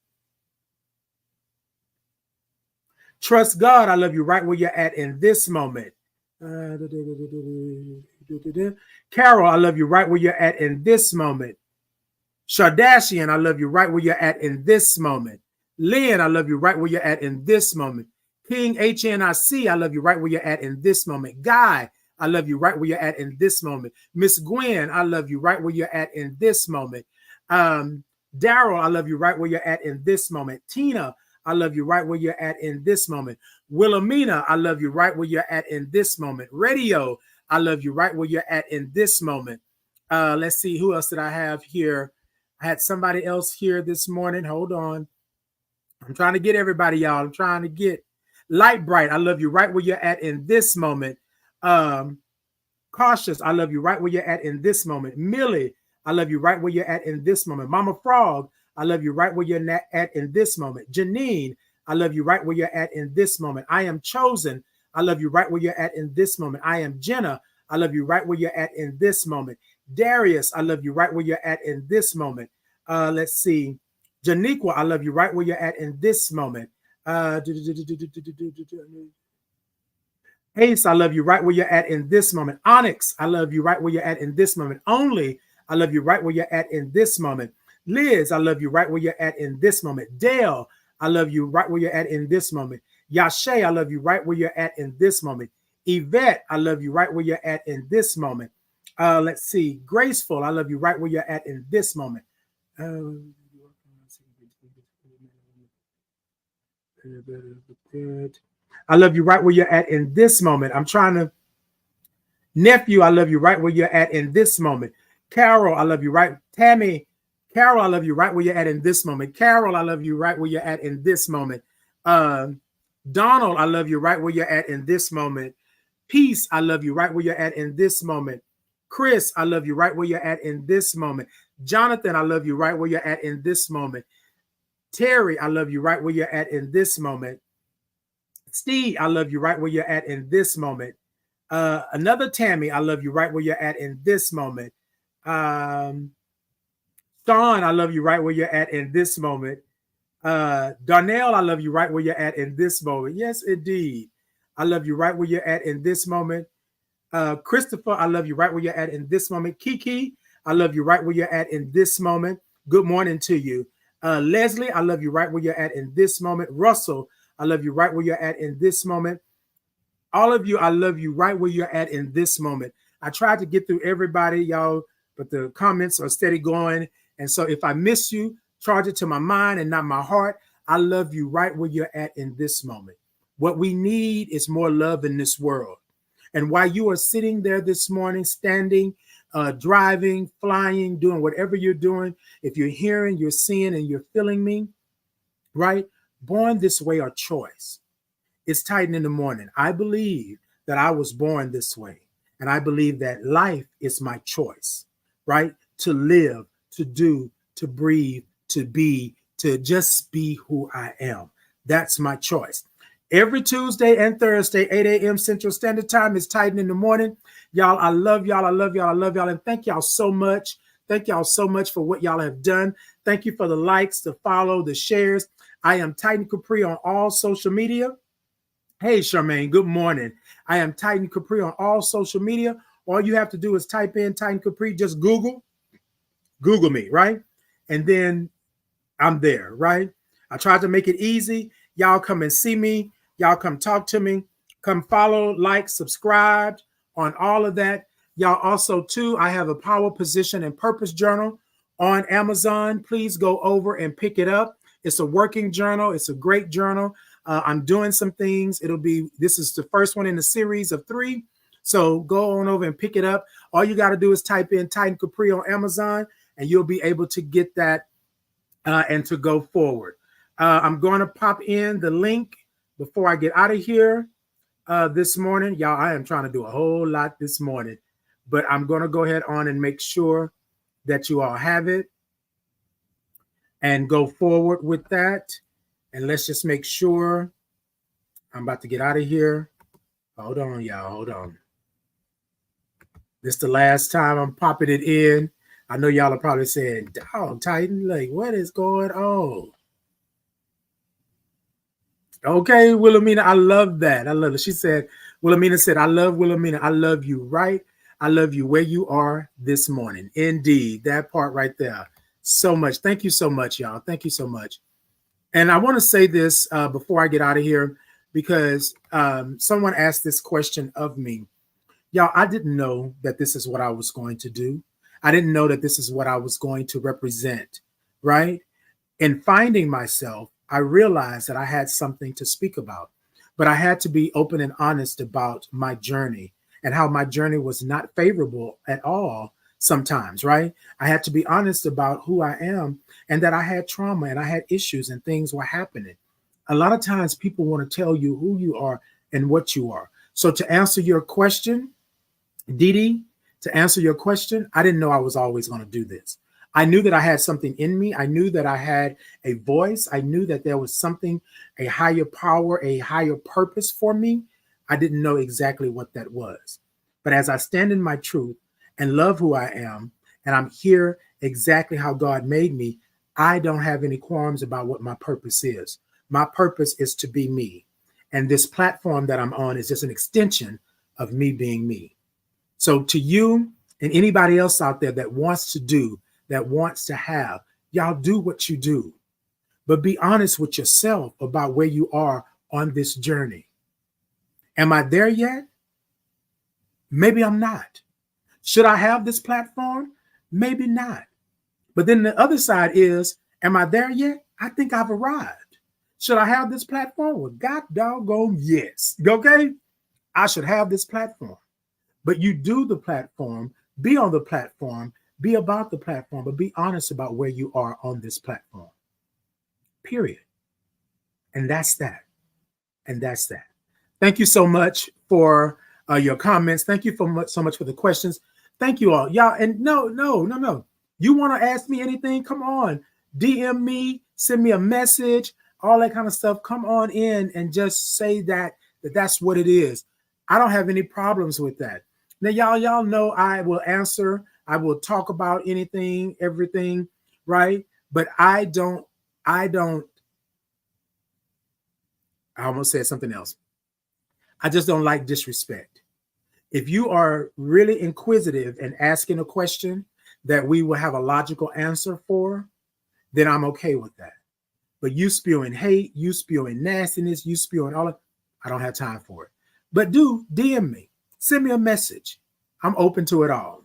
Trust God, I love you right where you're at in this moment. Carol, I love you right where you're at in this moment. Shardashian, I love you right where you're at in this moment. Lynn, I love you right where you're at in this moment. King HNIC, I love you right where you're at in this moment. Guy, I love you right where you're at in this moment. Miss Gwen, I love you right where you're at in this moment. Daryl, I love you right where you're at in this moment. Tina, I love you right where you're at in this moment. Wilhelmina, I love you right where you're at in this moment. Radio, I love you right where you're at in this moment. Let's see, who else did I have here? I had somebody else here this morning. Hold on. I'm trying to get everybody, y'all. I'm trying to get Light Bright. I love you right where you're at in this moment. Cautious, I love you right where you're at in this moment. Millie, I love you right where you're at in this moment. Mama Frog, I love you right where you're at in this moment. Janine, I love you right where you're at in this moment. I am chosen. I love you right where you're at in this moment. I am Jenna. I love you right where you're at in this moment. Darius, I love you right where you're at in this moment. Let's see. Janiqua, I love you right where you're at in this moment. Ace, I love you right where you're at in this moment. Onyx, I love you right where you're at in this moment. Only, I love you right where you're at in this moment. Liz, I love you right where you're at in this moment. Dale, I love you right where you're at in this moment. Yashay, I love you right where you're at in this moment. Yvette, I love you right where you're at in this moment. Let's see. Graceful, I love you right where you're at in this moment. I love you right where you're at in this moment. I'm trying to. Nephew, I love you right where you're at in this moment. Carol, I love you right. Tammy, Carol, I love you right where you're at in this moment. Carol, I love you right where you're at in this moment. Donald, I love you right where you're at in this moment. Peace, I love you right where you're at in this moment. Chris, I love you right where you're at in this moment. Jonathan, I love you right where you're at in this moment. Terry, I love you right where you're at in this moment. Steve, I love you right where you're at in this moment. Another Tammy, I love you right where you're at in this moment. Sean, I love you right where you're at in this moment. Darnell, I love you right where you're at in this moment. Yes, indeed. I love you right where you're at in this moment. Christopher, I love you right where you're at in this moment. Kiki, I love you right where you're at in this moment. Good morning to you. Leslie, I love you right where you're at in this moment. Russell, I love you right where you're at in this moment. All of you, I love you right where you're at in this moment. I tried to get through everybody, y'all, but the comments are steady going. And so if I miss you, charge it to my mind and not my heart. I love you right where you're at in this moment. What we need is more love in this world. And while you are sitting there this morning, standing, driving, flying, doing whatever you're doing, if you're hearing, you're seeing, and you're feeling me, right? Born this way or choice. It's Titan in the morning. I believe that I was born this way. And I believe that life is my choice, right? To live, to do, to breathe, to be, to just be who I am. That's my choice. Every Tuesday and Thursday, 8 a.m. Central Standard Time is Titan in the morning. Y'all, I love y'all. I love y'all. I love y'all. And thank y'all so much. Thank y'all so much for what y'all have done. Thank you for the likes, the follow, the shares. I am Titan Capri on all social media. Hey, Charmaine, good morning. I am Titan Capri on all social media. All you have to do is type in Titan Capri. Just Google me, right? And then I'm there, right? I tried to make it easy. Y'all come and see me. Y'all come talk to me. Come follow, like, subscribe on all of that. Y'all also, too, I have a Power Position and Purpose Journal on Amazon. Please go over and pick it up. It's a working journal. It's a great journal. I'm doing some things. This is the first one in the series of 3. So go on over and pick it up. All you got to do is type in Titan Capri on Amazon, and you'll be able to get that and to go forward. I'm going to pop in the link before I get out of here this morning. Y'all, I am trying to do a whole lot this morning, but I'm going to go ahead on and make sure that you all have it and go forward with that. And let's just make sure. I'm about to get out of here. Hold on, y'all. Hold on. This is the last time I'm popping it in. I know y'all are probably saying, "Dog, Titan, like, what is going on?" Okay, Wilhelmina, I love that. I love it. She said, Wilhelmina said, I love Wilhelmina. I love you, right? I love you where you are this morning. Indeed, that part right there. So much. Thank you so much, y'all. Thank you so much. And I want to say this before I get out of here, because someone asked this question of me. Y'all, I didn't know that this is what I was going to do. I didn't know that this is what I was going to represent, right? In finding myself, I realized that I had something to speak about. But I had to be open and honest about my journey and how my journey was not favorable at all sometimes, right? I had to be honest about who I am and that I had trauma and I had issues and things were happening. A lot of times people want to tell you who you are and what you are. So to answer your question, Dee Dee, to answer your question, I didn't know I was always going to do this. I knew that I had something in me. I knew that I had a voice. I knew that there was something, a higher power, a higher purpose for me. I didn't know exactly what that was. But as I stand in my truth and love who I am, and I'm here exactly how God made me, I don't have any qualms about what my purpose is. My purpose is to be me. And this platform that I'm on is just an extension of me being me. So to you and anybody else out there that wants to do, that wants to have, y'all do what you do. But be honest with yourself about where you are on this journey. Am I there yet? Maybe I'm not. Should I have this platform? Maybe not. But then the other side is, am I there yet? I think I've arrived. Should I have this platform? Well, God doggone yes. Okay? I should have this platform. But you do the platform, be on the platform, be about the platform, but be honest about where you are on this platform. Period. And that's that. And that's that. Thank you so much for your comments. Thank you so much for the questions. Thank you all. Y'all, and no. You want to ask me anything? Come on. DM me, send me a message, all that kind of stuff. Come on in and just say that's what it is. I don't have any problems with that. Now, y'all know I will answer. I will talk about anything, everything, right? But I almost said something else. I just don't like disrespect. If you are really inquisitive and asking a question that we will have a logical answer for, then I'm okay with that. But you spewing hate, you spewing nastiness, you spewing all of, I don't have time for it. But do DM me, send me a message. I'm open to it all.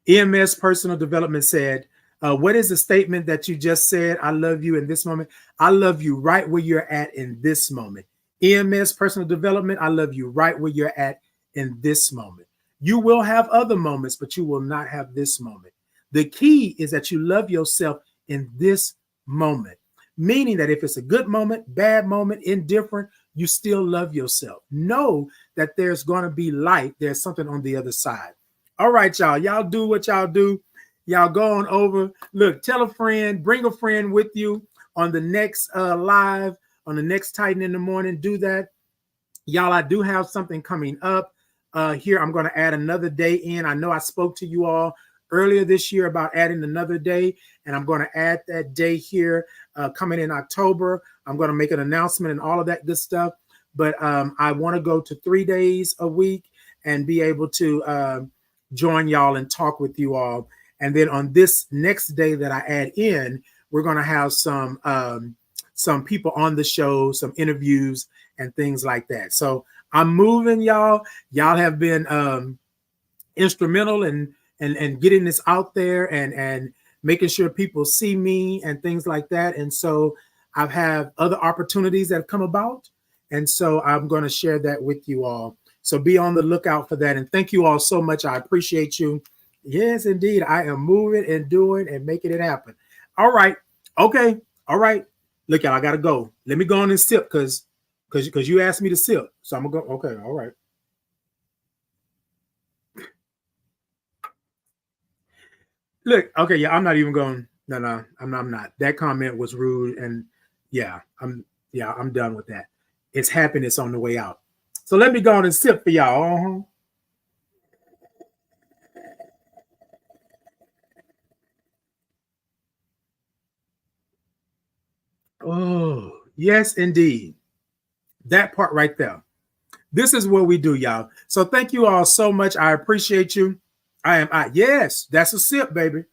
EMS Personal Development said, what is the statement that you just said? I love you in this moment. I love you right where you're at in this moment. EMS Personal Development, I love you right where you're at in this moment. You will have other moments, but you will not have this moment. The key is that you love yourself in this moment, meaning that if it's a good moment, bad moment, indifferent, you still love yourself. Know that there's going to be light. There's something on the other side. All right, y'all. Y'all do what y'all do. Y'all go on over. Look, tell a friend, bring a friend with you on the next live, on the next Titan in the Morning. Do that. Y'all, I do have something coming up here. I'm going to add another day in. I know I spoke to you all earlier this year about adding another day, and I'm going to add that day here coming in October. I'm going to make an announcement and all of that good stuff. But I want to go to 3 days a week and be able to join y'all and talk with you all. And then on this next day that I add in, we're going to have some people on the show, some interviews and things like that. So I'm moving, y'all. Y'all have been instrumental in getting this out there and making sure people see me and things like that. And so I've had other opportunities that have come about. And so I'm going to share that with you all. So be on the lookout for that. And thank you all so much. I appreciate you. Yes, indeed. I am moving and doing and making it happen. All right. Okay. All right. Look, y'all, I got to go. Let me go on and sip because you asked me to sip. So I'm going to go. Okay. All right. Look, okay. Yeah, I'm not even going. No, I'm not. That comment was rude. And yeah, I'm done with that. It's happiness on the way out. So let me go on and sip for y'all. Oh, yes, indeed. That part right there. This is what we do, y'all. So thank you all so much. I appreciate you. Yes, that's a sip, baby.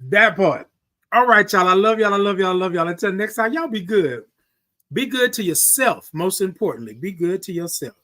That part. All right, y'all. I love y'all. I love y'all. I love y'all. Until next time, y'all be good. Be good to yourself. Most importantly, be good to yourself.